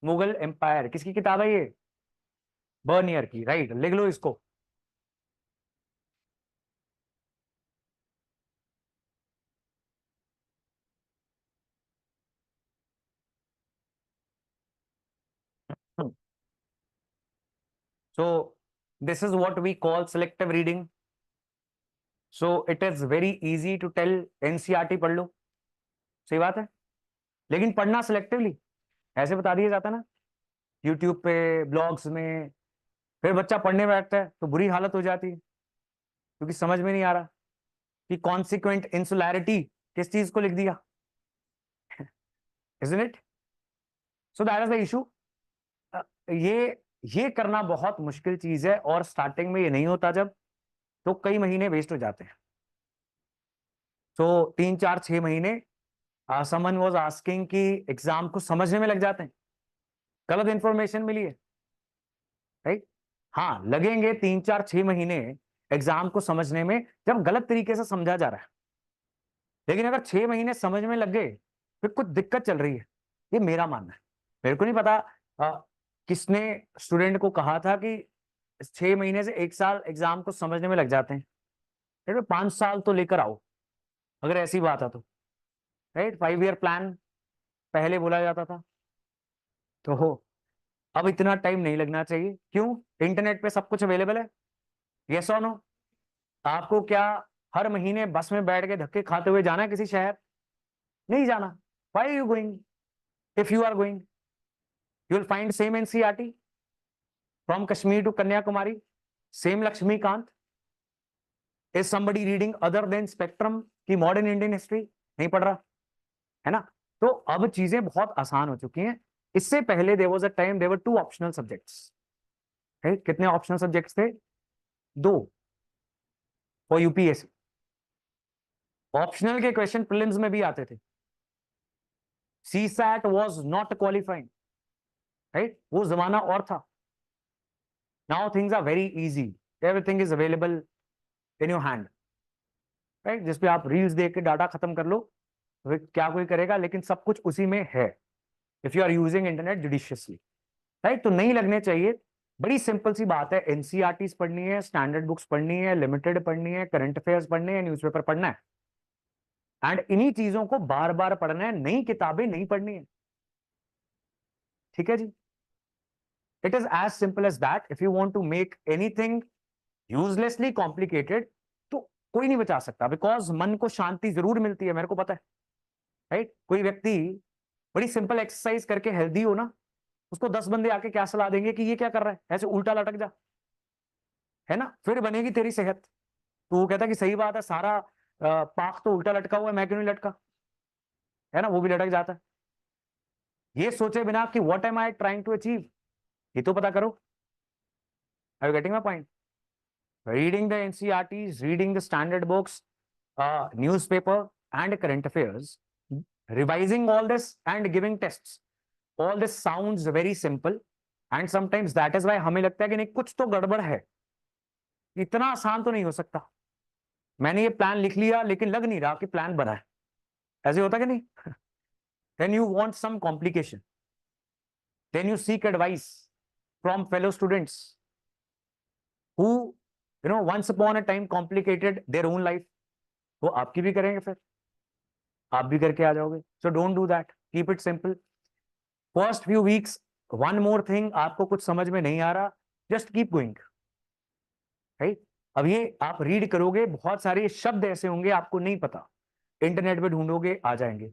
Mughal Empire. किसकी किताब है ये? बर्नियर की, राइट? लिख लो इसको। So this is what we call selective reading. So it is very easy to tell NCERT पढ़ लो, सही बात है, लेकिन पढ़ना सिलेक्टिवली। ऐसे बता दिया जाता है ना यूट्यूब पे, ब्लॉग्स में, फिर बच्चा पढ़ने बैठता है तो बुरी हालत हो जाती है, क्योंकि समझ में नहीं आ रहा कि कॉन्सिक्वेंट इंसुलैरिटी किस चीज को लिख दिया। Isn't it? So that is the issue. ये ये करना बहुत मुश्किल चीज है, और स्टार्टिंग में ये नहीं होता जब, तो कई महीने वेस्ट हो जाते हैं। तो 3 4 6 महीने समवन वाज आस्किंग कि एग्जाम को समझने में लग जाते हैं, गलत इंफॉर्मेशन मिली है, राइट? हाँ, लगेंगे 3 4 6 महीने एग्जाम को समझने में जब गलत तरीके से समझा जा रहा है, लेकिन अगर 6 महीने समझ में लग गए, फिर कुछ दिक्कत चल रही है, ये मेरा मानना है। मेरे को नहीं पता किसने स्टूडेंट को कहा था कि 6 महीने से 1 साल एग्जाम को समझने में लग जाते हैं, राइट? 5 साल तो लेकर आओ अगर ऐसी बात है तो, राइट? 5 ईयर प्लान पहले बोला जाता था। तो हो, अब इतना टाइम नहीं लगना चाहिए। क्यों? इंटरनेट पे सब कुछ अवेलेबल है। यस और नो? आपको क्या हर महीने बस में बैठ के धक्के खाते हुए जाना है किसी शहर? नहीं जाना। Why are you going? If you are going, you will find same NCERT from Kashmir to Kanyakumari, same Laxmikanth. Is somebody reading other than Spectrum की मॉडर्न इंडियन हिस्ट्री? नहीं पढ़ रहा है ना? तो अब चीजें बहुत आसान हो चुकी हैं। इससे पहले there was a time there were 2 optional subjects, right? कितने ऑप्शनल सब्जेक्ट्स थे? 2 फॉर यूपीएससी। ऑप्शनल के क्वेश्चन प्रीलिम्स में भी आते थे। CSAT was not qualifying, right? वो जमाना और था। Now things are very easy, everything is available in your hand, right? जिस पे आप रील्स देख के डाटा खत्म कर लो, तो क्या कोई करेगा? लेकिन सब कुछ उसी में है, if you are using internet judiciously, right? तो नहीं लगने चाहिए। बड़ी सिंपल सी बात है, एनसीईआरटीज पढ़नी है, स्टैंडर्ड बुक्स पढ़नी है, लिमिटेड पढ़नी है, करंट अफेयर्स पढ़ने हैं, न्यूज़पेपर पढ़ना है, एंड इन्हीं चीजों को बार बार पढ़ना है, नई किताबें नहीं पढ़नी है। ठीक है जी? It is as simple as that. If you want to make anything uselessly complicated, तो कोई नहीं बचा सकता, बिकॉज मन को शांति जरूर मिलती है, मेरे को पता है, राइट? कोई व्यक्ति बड़ी सिंपल एक्सरसाइज करके हेल्दी हो ना, उसको 10 बंदे आके क्या सलाह देंगे कि ये क्या कर रहा है, ऐसे उल्टा लटक जा, है ना? फिर बनेगी तेरी सेहत। तो वो कहता है कि सही बात है, सारा पाक तो उल्टा लटका हुआ है, मैं क्यों नहीं लटका, है ना? वो भी लटक जाता है। ये सोचे बिना कि what am I trying to achieve, ये तो पता करो। Are you getting my point? Reading the NCERTs, reading the standard books, newspaper and current affairs, revising all this and giving tests, all this sounds very simple, and sometimes that is why हमें लगता है कि नहीं, कुछ तो गड़बड़ है, इतना आसान तो नहीं हो सकता। मैंने ये प्लान लिख लिया लेकिन लग नहीं रहा कि प्लान बना है, ऐसे होता कि नहीं? then you want some complication, then you seek advice from fellow students who once upon a time complicated their own life, वो आपकी भी करेंगे, फिर आप भी करके आ जाओगे। So don't do that, keep it simple. First few weeks, one more thing, आपको कुछ समझ में नहीं आ रहा, जस्ट कीप गोइंग, राइट? अब ये आप रीड करोगे, बहुत सारे शब्द ऐसे होंगे आपको नहीं पता, इंटरनेट पे ढूंढोगे आ जाएंगे।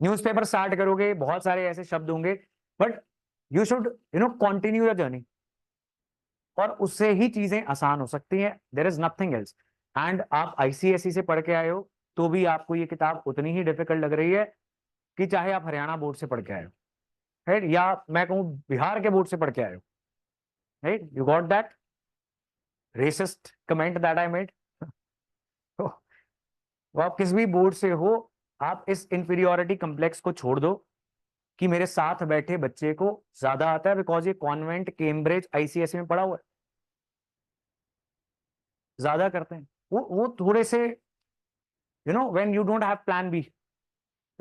न्यूज़पेपर स्टार्ट करोगे, बहुत सारे ऐसे शब्द होंगे, but you should continue the journey, और उससे ही चीजें आसान हो सकती हैं। There is nothing else. And आप आईसीएसई से पढ़ के आए हो तो भी आपको ये किताब उतनी ही डिफिकल्ट लग रही है कि चाहे आप हरियाणा बोर्ड से पढ़ के आए हो, राइट? या मैं कहूं बिहार के बोर्ड से पढ़ के आए हो, right? You got that racist comment that I made? तो आप किस भी बोर्ड से हो, आप इस इंफीरियोरिटी कम्प्लेक्स को छोड़ दो कि मेरे साथ बैठे बच्चे को ज्यादा आता है बिकॉज ये कॉन्वेंट, कैम्ब्रिज, आईसीएसई में पढ़ा हुआ है, ज्यादा करते हैं। वो थोड़े से when you don't have plan B,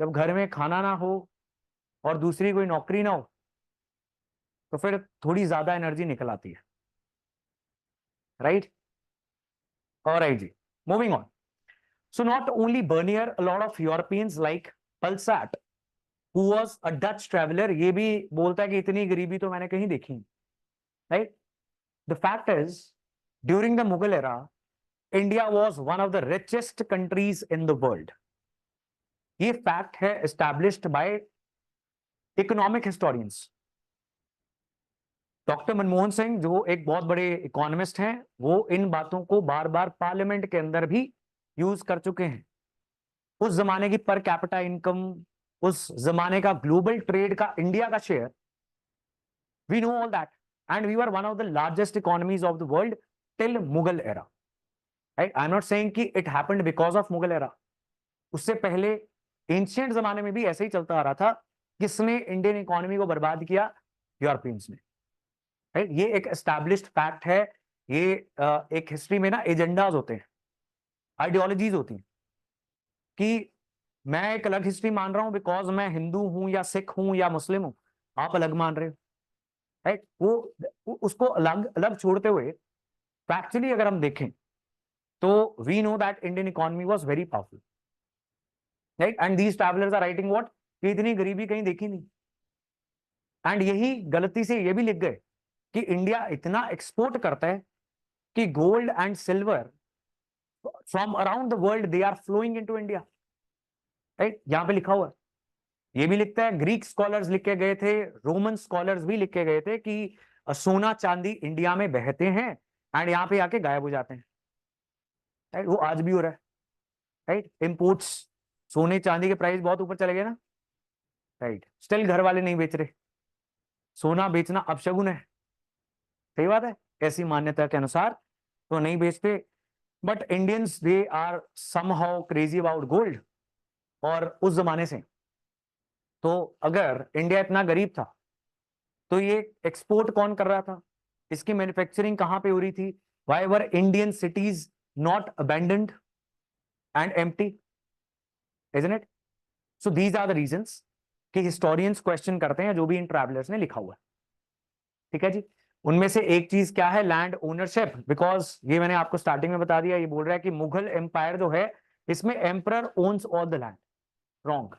जब घर में खाना ना हो और दूसरी कोई नौकरी ना हो, तो फिर थोड़ी ज्यादा एनर्जी निकल आती है, राइट? ऑलराइट जी, moving on. So not only Bernier, a lot of Europeans like Pelsaert, who was a Dutch traveller, ये भी बोलता है कि इतनी गरीबी तो मैंने कहीं देखी, right? The fact is, during the Mughal era, India was one of the richest countries in the world. ये फैक्ट है established bye economic historians. Doctor Manmohan Singh, जो एक बहुत बड़े इकोनॉमिस्ट हैं, वो इन बातों को बार बार पार्लियामेंट के अंदर भी यूज कर चुके हैं। उस जमाने की पर कैपिटा इनकम, उस जमाने का ग्लोबल ट्रेड का इंडिया का share, we know all that, and we were one of the largest economies of the world till Mughal era, right? I am not saying कि it happened because of Mughal era, उससे पहले ancient जमाने में भी ऐसे ही चलता आ रहा था। किसने इंडियन इकोनॉमी को बर्बाद किया? यूरोपियंस ने, राइट? ये एक एस्टैब्लिश्ड फैक्ट है। ये एक हिस्ट्री में ना एजेंडाज होते हैं, आइडियोलॉजीज होती हैं, कि मैं एक अलग हिस्ट्री मान रहा हूं बिकॉज मैं हिंदू हूं या सिख हूं या मुस्लिम हूं, आप अलग मान रहे हो, राइट। उसको अलग अलग छोड़ते हुए फैक्चुअली अगर हम देखें तो we know that Indian economy was very powerful, right. And these travellers are writing what, कि इतनी गरीबी कहीं देखी नहीं। एंड यही गलती से ये भी लिख गए कि इंडिया इतना एक्सपोर्ट करता है कि gold and silver from around the world they are flowing into India, right. यहां पे लिखा हुआ है। ये भी लिखता है, ग्रीक स्कॉलर्स लिख के गए थे, रोमन स्कॉलर्स भी लिख के गए थे कि सोना चांदी इंडिया में बहते हैं एंड यहाँ पे आके गायब हो जाते हैं, राइट। वो आज भी हो रहा है, राइट। इंपोर्ट्स, सोने चांदी के प्राइस बहुत ऊपर चले गए ना, राइट। स्टिल घर वाले नहीं बेच रहे, सोना बेचना अपशगुन है, सही बात है, ऐसी मान्यता के अनुसार तो नहीं बेचते। But Indians they are somehow crazy about gold. और उस जमाने से तो अगर इंडिया इतना गरीब था तो ये एक्सपोर्ट कौन कर रहा था, इसकी मैन्युफैक्चरिंग कहां पे हो रही थी? Why were Indian cities not abandoned and empty, isn't it? So these are the reasons कि हिस्टोरियंस क्वेश्चन करते हैं जो भी इन ट्रैवलर्स ने लिखा हुआ है, ठीक है जी। उनमें से एक चीज क्या है, लैंड ओनरशिप। बिकॉज ये मैंने आपको स्टार्टिंग में बता दिया, ये बोल रहा है कि मुगल एम्पायर जो है इसमें emperor owns all the land, wrong,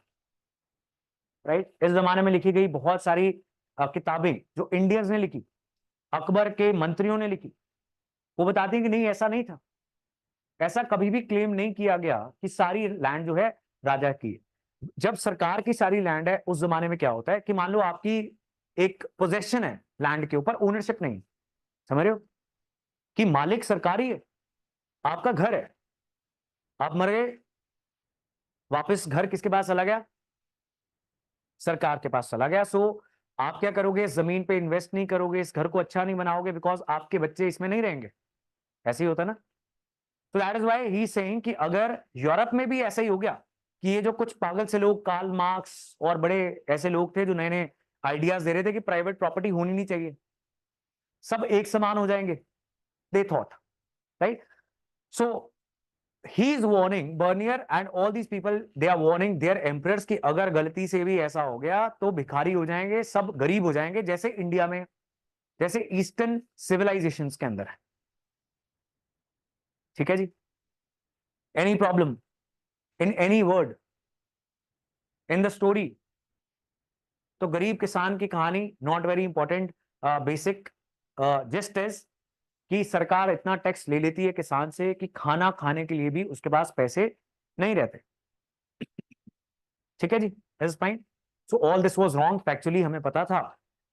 right. इस जमाने में लिखी गई बहुत सारी किताबें जो इंडियंस ने लिखी, अकबर के मंत्रियों ने लिखी, वो बताती हैं कि नहीं ऐसा नहीं था, ऐसा कभी भी क्लेम नहीं किया गया कि सारी लैंड जो है राजा की है। जब सरकार की सारी लैंड है उस जमाने में क्या होता है कि मान लो आपकी एक पोजेशन है लैंड के ऊपर, ओनरशिप नहीं, समझ रहे हो, कि मालिक सरकारी है, आपका घर है, आप मर गए, वापस घर किसके पास चला गया? सरकार के पास चला गया। सो आप क्या करोगे, इस जमीन पे इन्वेस्ट नहीं करोगे, इस घर को अच्छा नहीं बनाओगे, बिकॉज आपके बच्चे इसमें नहीं रहेंगे, ऐसे ही होता ना। तो that is why he saying कि अगर यूरोप में भी ऐसा ही हो गया कि ये जो कुछ पागल से लोग, कार्ल मार्क्स और बड़े ऐसे लोग थे जो नए नए आइडियाज दे रहे थे कि प्राइवेट प्रॉपर्टी होनी नहीं चाहिए, सब एक समान हो जाएंगे, they thought, right. So he is warning Bernier and all these people, they are warning their emperors कि अगर गलती से भी ऐसा हो गया तो भिखारी हो जाएंगे, सब गरीब हो जाएंगे, जैसे इंडिया में, जैसे ईस्टर्न सिविलाइजेशन के अंदर है, ठीक है जी। Any problem in any word in the story? तो गरीब किसान की कहानी not very important, basic just as कि सरकार इतना टैक्स ले लेती है किसान से कि खाना खाने के लिए भी उसके पास पैसे नहीं रहते, ठीक है जी, is fine. So all this was wrong. Factually हमें पता था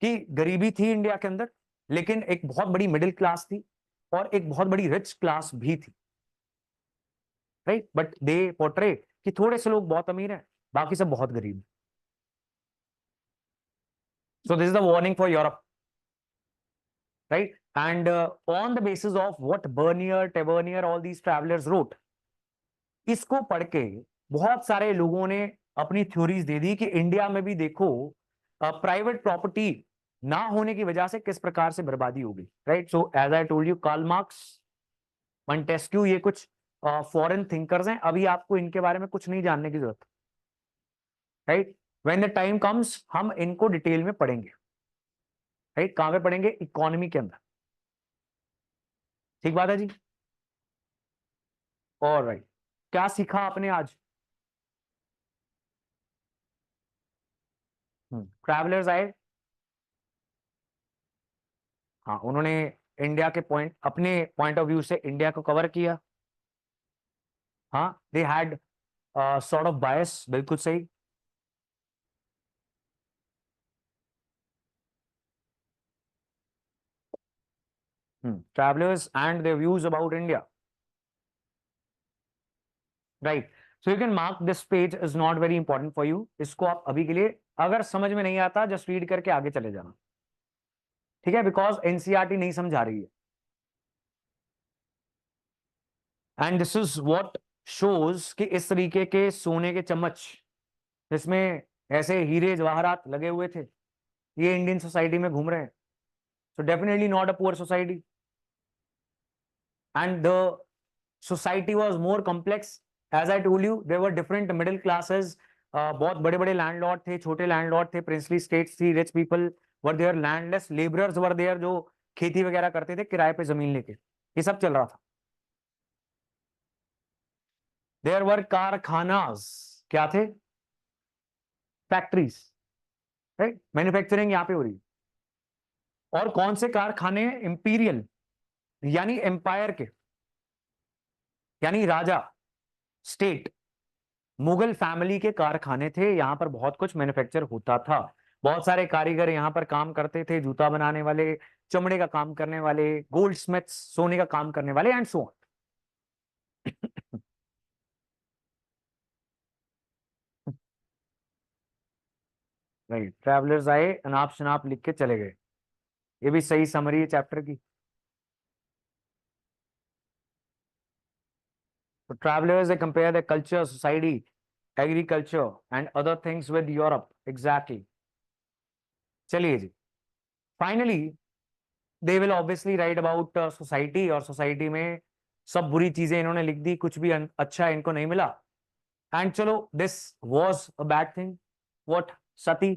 कि गरीबी थी इंडिया के अंदर, लेकिन एक बहुत बड़ी मिडिल क्लास थी और एक बहुत बड़ी रिच क्लास भी थी, राइट। बट दे पोर्ट्रे कि थोड़े से लोग बहुत अमीर हैं, बाकी सब बहुत गरीब हैं। So this is the warning for Europe, right? And on the basis of what Bernier, Tavernier, all these travelers wrote, इसको पढ़ के बहुत सारे लोगों ने अपनी थ्योरीज दे दी कि इंडिया में भी देखो प्राइवेट प्रॉपर्टी ना होने की वजह से किस प्रकार से बर्बादी होगी, right. So as I told you, Karl Marx, Montesquieu, ये कुछ फॉरेन थिंकर्स हैं, अभी आपको इनके बारे में कुछ नहीं जानने की जरूरत, right. When the time comes हम इनको डिटेल में पढ़ेंगे, राइट। कहां पे पढ़ेंगे? इकोनॉमी के अंदर, ठीक बात है जी। और राइट, क्या सीखा आपने आज? ट्रैवलर्स आए, हाँ, उन्होंने इंडिया के पॉइंट, अपने पॉइंट ऑफ व्यू से इंडिया को कवर किया, हाँ, दे हैड सॉर्ट ऑफ बायस, बिल्कुल सही। Travellers and their views about India, right. So you can mark this page is not very important for you, इसको आप अभी के लिए, अगर समझ में नहीं आता जस्ट रीड करके आगे चले जाना, ठीक है, बिकॉज एनसीईआरटी नहीं समझा रही है। And this is what shows कि इस तरीके के सोने के चम्मच जिसमें ऐसे हीरे जवाहरात लगे हुए थे, ये इंडियन सोसाइटी में घूम रहे हैं। So definitely not a poor society, and the society was more complex. As I told you, there were different middle classes, बहुत बड़े बड़े लैंडलॉर्ड थे, छोटे लैंडलॉर्ड थे, प्रिंसली स्टेट्स थी, rich people, were there landless, labourers were there, जो खेती वगैरह करते थे किराए पे जमीन लेके, ये सब चल रहा था। देयर वर कारखानास, क्या थे? फैक्ट्रीज, राइट, मैन्युफैक्चरिंग यहाँ पे हो रही। और कौन से कारखाने? इंपीरियल, यानी एम्पायर के, यानी राजा, स्टेट, मुगल फैमिली के कारखाने थे। यहां पर बहुत कुछ मैन्युफैक्चर होता था, बहुत सारे कारीगर यहां पर काम करते थे, जूता बनाने वाले, चमड़े का काम करने वाले, गोल्ड स्मिथ्स, सोने का काम करने वाले, and so on. Right, travellers आए, अनाप शनाप लिख के चले गए। ये भी सही समरी है चैप्टर की। तो travellers they compare the culture, society, agriculture and other things with Europe, exactly. चलिए जी, finally they will obviously write about society, और सोसाइटी में सब बुरी चीजें इन्होंने लिख दी, कुछ भी अच्छा इनको नहीं मिला। एंड चलो, this was a bad thing. What? Sati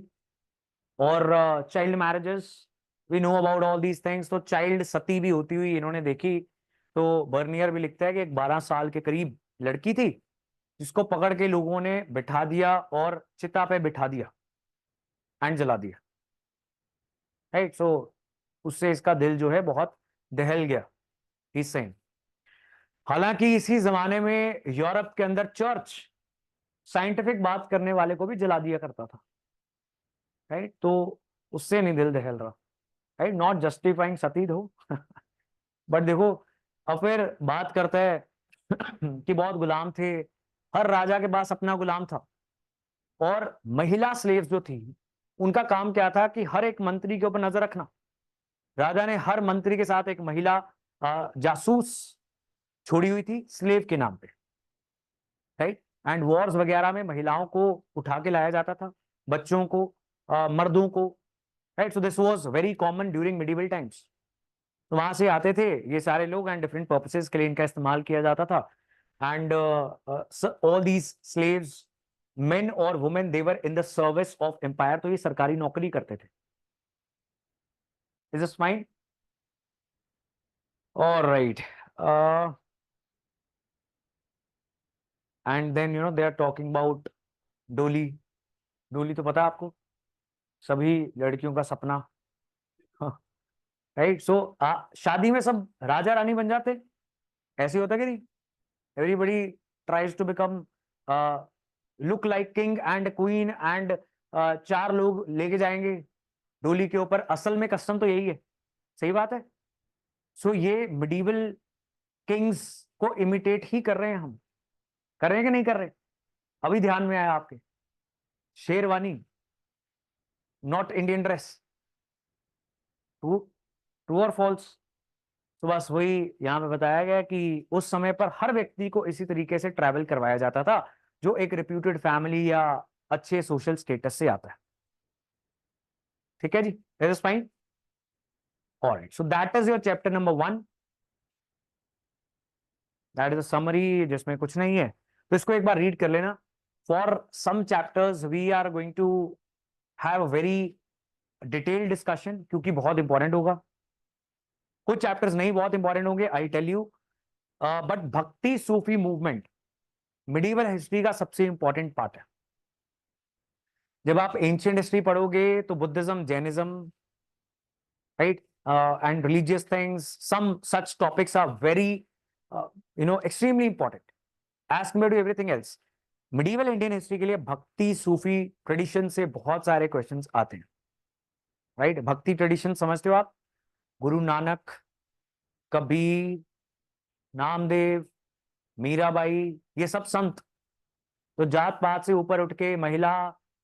और child marriages, we know about all these things. तो चाइल्ड सती भी होती हुई इन्होंने देखी। तो बर्नियर भी लिखता है कि एक 12 साल के करीब लड़की थी, जिसको पकड़ के लोगों ने बिठा दिया और चिता पे बिठा दिया एंड जला दिया। राइट, सो उससे इसका दिल जो है बहुत दहल गया, इस सेम। हालांकि इसी जमाने में यूरोप के अंदर चर्च साइंटिफिक बात करने वाले को भी जला दिया करता था। राइट, तो उससे नहीं दिल दहल रहा। राइट, नॉट जस्टिफाइंग सती हो बट देखो, अब फिर बात करता है कि बहुत गुलाम थे, हर राजा के पास अपना गुलाम था। और महिला स्लेव्स जो थी, उनका काम क्या था कि हर एक मंत्री के ऊपर नजर रखना। राजा ने हर मंत्री के साथ एक महिला जासूस छोड़ी हुई थी स्लेव के नाम पे। राइट, एंड वॉर्स वगैरह में महिलाओं को उठा के लाया जाता था, बच्चों को, मर्दों को। Right, so this was very common during medieval times. तो वहां से आते थे ये सारे लोग, एंड डिफरेंट पर्पसेस के लिए इनका इस्तेमाल किया जाता था। And all these slaves, men और women, they were in the service of empire. तो ये सरकारी नौकरी करते थे। Is this fine? Alright, and then they are talking about doli. डोली तो पता है आपको, सभी लड़कियों का सपना। राइट, सो शादी में सब राजा रानी बन जाते, ऐसे होता कि नहीं? Everybody tries to become look like king and queen, and चार लोग लेके जाएंगे डोली के ऊपर। असल में कस्टम तो यही है, सही बात है। सो ये मिडीवल किंग्स को इमिटेट ही कर रहे हैं हम, कर रहे हैं कि नहीं कर रहे? अभी ध्यान में आया आपके? Sherwani, not Indian dress. True? True और फॉल्स? तो बस वही यहां पे बताया गया कि उस समय पर हर व्यक्ति को इसी तरीके से ट्रैवल करवाया जाता था, जो एक रिप्यूटेड फैमिली या अच्छे सोशल स्टेटस से आता है। ठीक है जी, it is fine. Alright, so that is your chapter number 1। That is a summary जिसमें कुछ नहीं है, तो इसको एक बार रीड कर लेना। For some chapters we are going to have a very detailed discussion, क्योंकि बहुत इंपॉर्टेंट होगा। कुछ चैप्टर्स नहीं बहुत इंपॉर्टेंट होंगे, आई टेल यू। बट भक्ति सूफी मूवमेंट मिडिवल हिस्ट्री का सबसे इंपॉर्टेंट पार्ट है। जब आप एंशियंट हिस्ट्री पढ़ोगे तो Buddhism, Jainism, right, and religious things, some such topics are very extremely important as compare to everything else. Medieval Indian history के लिए भक्ति सूफी ट्रेडिशन से बहुत सारे क्वेश्चंस आते हैं। राइट, भक्ति ट्रेडिशन समझते हो आप? गुरु नानक, कबीर, नामदेव, मीराबाई, ये सब संत। तो जात पात से ऊपर उठ के महिला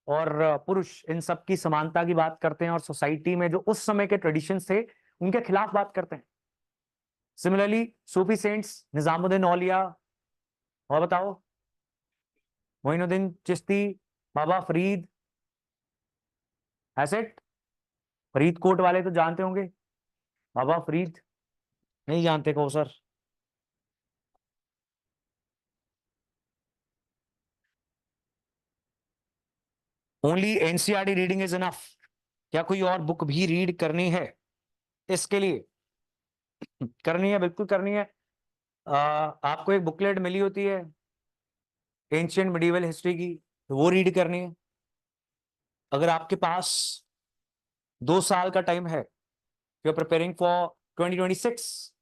और पुरुष, इन सब की समानता की बात करते हैं, और सोसाइटी में जो उस समय के ट्रेडिशंस थे उनके खिलाफ बात करते हैं। सिमिलरली सूफी सेंट्स, निजामुद्दीन औलिया, और बताओ, मोइनुद्दीन चिश्ती, बाबा फरीद, एसेट, फरीदकोट वाले तो जानते होंगे, बाबा फरीद। नहीं जानते को sir? Only NCERT reading is enough. क्या कोई और बुक भी रीड करनी है इसके लिए? करनी है, बिल्कुल करनी है। आपको एक बुकलेट मिली होती है एंशियंट मिडिवल हिस्ट्री की, तो वो रीड करनी है। अगर आपके पास 2 साल का टाइम है, you are preparing for 2026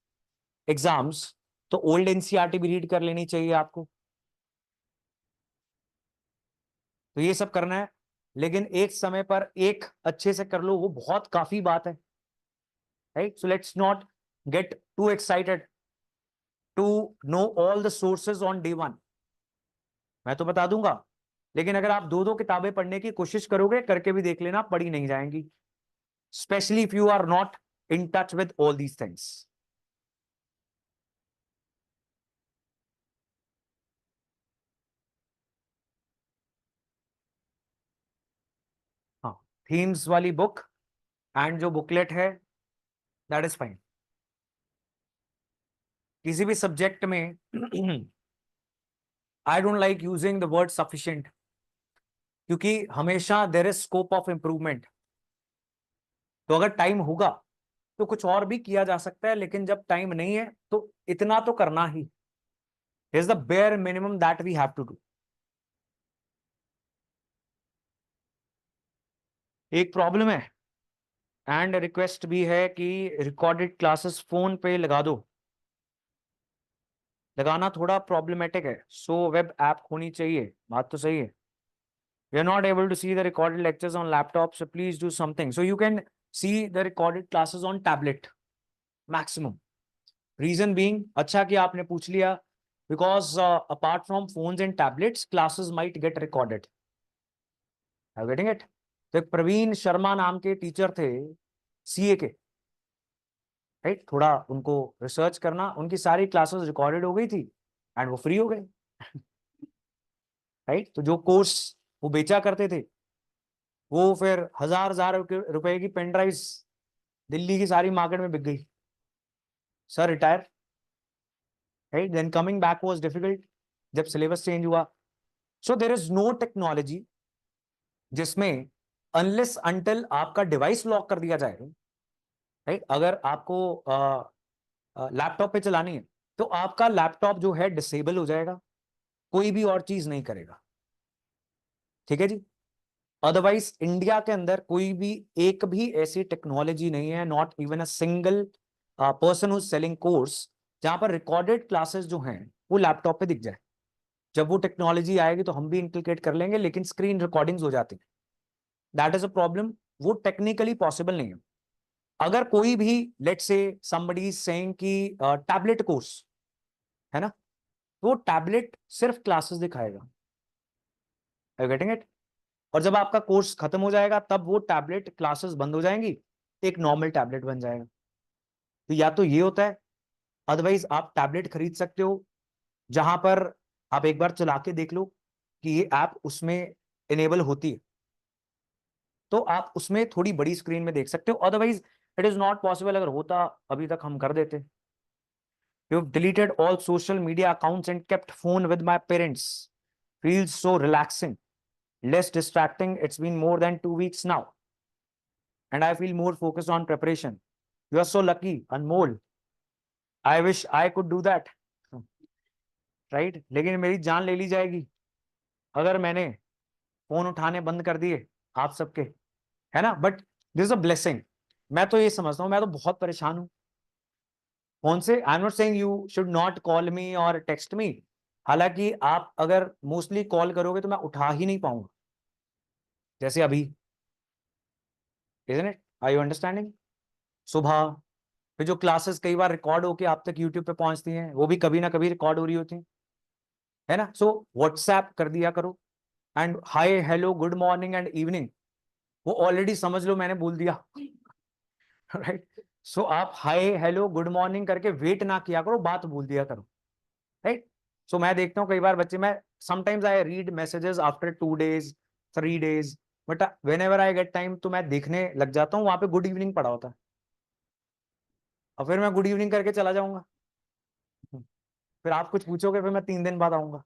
exams, तो ओल्ड एनसीईआरटी भी रीड कर लेनी चाहिए आपको। तो ये सब करना है, लेकिन एक समय पर एक अच्छे से कर लो, वो बहुत काफी बात है, right? So let's not get too excited to know all the sources on day one. मैं तो बता दूंगा, लेकिन अगर आप दो दो किताबें पढ़ने की कोशिश करोगे, करके भी देख लेना, पढ़ी नहीं जाएंगी, specially if you are not in touch with all these things. हाँ, थीम्स वाली बुक एंड जो बुकलेट है, दैट इज फाइन। किसी भी सब्जेक्ट में I don't like using the word sufficient, क्योंकि हमेशा there is scope of improvement. तो अगर टाइम होगा तो कुछ और भी किया जा सकता है, लेकिन जब टाइम नहीं है तो इतना तो करना ही is the bare minimum that we have to do. एक प्रॉब्लम है एंड रिक्वेस्ट भी है कि रिकॉर्डेड क्लासेस फोन पे लगा दो। लगाना थोड़ा प्रॉब्लमेटिक है, सो वेब ऐप होनी चाहिए, बात तो सही है। We are not able to see the recorded lectures on laptop, so please do something so you can see the recorded classes on tablet maximum. Reason being, अच्छा कि आपने पूछ लिया, because apart from phones and tablets classes might get recorded. Are getting it? तो एक प्रवीण शर्मा नाम के teacher थे सीए के, राइट? थोड़ा उनको रिसर्च करना, उनकी सारी क्लासेस रिकॉर्डेड हो गई थी एंड वो फ्री हो गए, राइट? तो जो कोर्स वो बेचा करते थे, वो फिर हजार हजार रुपए की पेन ड्राइव्स दिल्ली की सारी मार्केट में बिक गई। Sir retire, right? Then coming back was difficult जब सिलेबस चेंज हुआ। So there is no technology जिसमें अनलेस अंटिल आपका डिवाइस लॉक कर दिया जाए, राइट? अगर आपको लैपटॉप पे चलानी है तो आपका लैपटॉप जो है डिसेबल हो जाएगा, कोई भी और चीज नहीं करेगा, ठीक है जी? अदरवाइज इंडिया के अंदर कोई भी एक भी ऐसी टेक्नोलॉजी नहीं है, not even a single person who selling course, जहां पर रिकॉर्डेड क्लासेस जो हैं वो लैपटॉप पे दिख जाए। जब वो टेक्नोलॉजी आएगी तो हम भी इंटीग्रेट कर लेंगे, लेकिन स्क्रीन रिकॉर्डिंग्स हो जाती है, दैट इज अ प्रॉब्लम। वो टेक्निकली पॉसिबल नहीं है। अगर कोई भी, लेट्स से समबडी सेइंग कि टैबलेट कोर्स है ना, तो वो टैबलेट सिर्फ क्लासेस दिखाएगा, आर यू गेटिंग इट? और जब आपका कोर्स खत्म हो जाएगा तब वो टैबलेट क्लासेस बंद हो जाएंगी, एक नॉर्मल टैबलेट बन जाएगा। तो या तो ये होता है, अदरवाइज आप टैबलेट खरीद सकते हो जहां पर आप एक बार चला के देख लो कि ये ऐप उसमें इनेबल होती है, तो आप उसमें थोड़ी बड़ी स्क्रीन में देख सकते हो। Otherwise it is not possible, अगर होता अभी तक हम कर देते। You have deleted all social media accounts and kept phone with my parents, feels so relaxing, less distracting. It's been more than 2 weeks now, and I feel more focused on preparation. You are so lucky, Anmol. I wish I could do that. Right? लेकिन मेरी जान ले ली जाएगी अगर मैंने phone उठाने बंद कर दिए आप सबके, है ना? But this is a blessing. मैं तो ये समझता हूँ, मैं तो बहुत परेशान हूँ फोन से। आई am not saying you should not call मी और टेक्स्ट मी, हालांकि आप अगर मोस्टली कॉल करोगे तो मैं उठा ही नहीं पाऊंगा, जैसे अभी, isn't it? Are you understanding? सुबह फिर जो क्लासेस कई बार रिकॉर्ड होके आप तक यूट्यूब पे पहुंचती हैं, वो भी कभी ना कभी रिकॉर्ड हो रही होती हैं, है ना? सो व्हाट्सएप कर दिया करो, and hi hello good morning and evening वो ऑलरेडी समझ लो मैंने बोल दिया, राइट? सो आप हाय हेलो गुड मॉर्निंग करके वेट ना किया करो, बात बोल दिया करो, राइट? सो मैं देखता हूँ कई बार बच्चे, मैं sometimes I read messages after 2 days 3 days, but when ever I get time तो मैं देखने लग जाता हूँ, वहां पे गुड इवनिंग पड़ा होता है, और फिर मैं गुड इवनिंग करके चला जाऊंगा, फिर आप कुछ पूछोगे, फिर मैं 3 दिन बाद आऊंगा,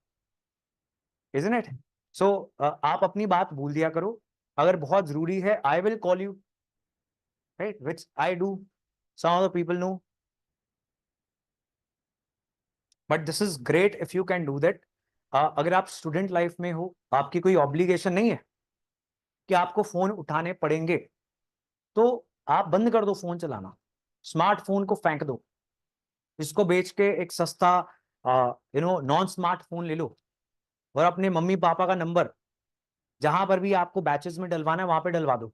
इजंट इट? सो आप अपनी बात भूल दिया करो, अगर बहुत जरूरी है I will call you, right? Which I do, some other people know. But this is great if you can do that. अगर आप स्टूडेंट लाइफ में हो, आपकी कोई ऑब्लिगेशन नहीं है कि आपको फोन उठाने पड़ेंगे, तो आप बंद कर दो फोन चलाना, स्मार्टफोन को फेंक दो, इसको बेच के एक सस्ता नॉन स्मार्टफोन ले लो और अपने मम्मी पापा का नंबर जहां पर भी आपको बैचेस में डलवाना है वहां पे डलवा दो.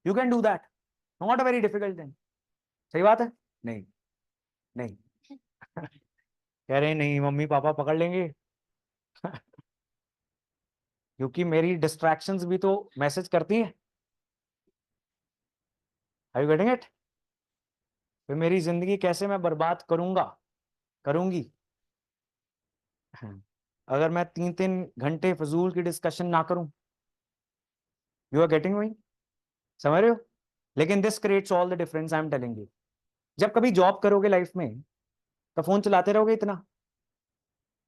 You can do that, not a very difficult thing. सही बात है? नहीं, नहीं. कह रहे हैं नहीं मम्मी पापा पकड़ लेंगे. क्योंकि मेरी डिस्ट्रैक्शंस भी तो मैसेज करती हैं. Are you getting it? फिर मेरी जिंदगी कैसे मैं बर्बाद करूंगा, करूंगी, अगर मैं 3-3 घंटे फजूल की डिस्कशन ना करूं. You are getting me? समझ रहे हो? लेकिन this creates all the difference, I am telling you. जब कभी जॉब करोगे लाइफ में तो फोन चलाते रहोगे इतना.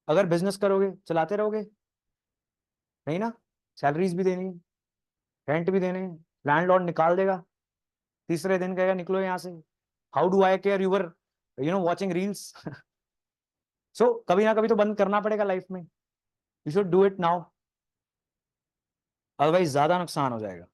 अगर बिजनेस करोगे चलाते रहोगे नहीं ना. सैलरीज भी देनी है, रेंट भी देने, लैंडलॉर्ड निकाल देगा, तीसरे दिन कहेगा निकलो यहां से. How do I care you're watching reels. सो कभी ना कभी तो बंद करना पड़ेगा लाइफ में. You should do it now, otherwise ज्यादा नुकसान हो जाएगा.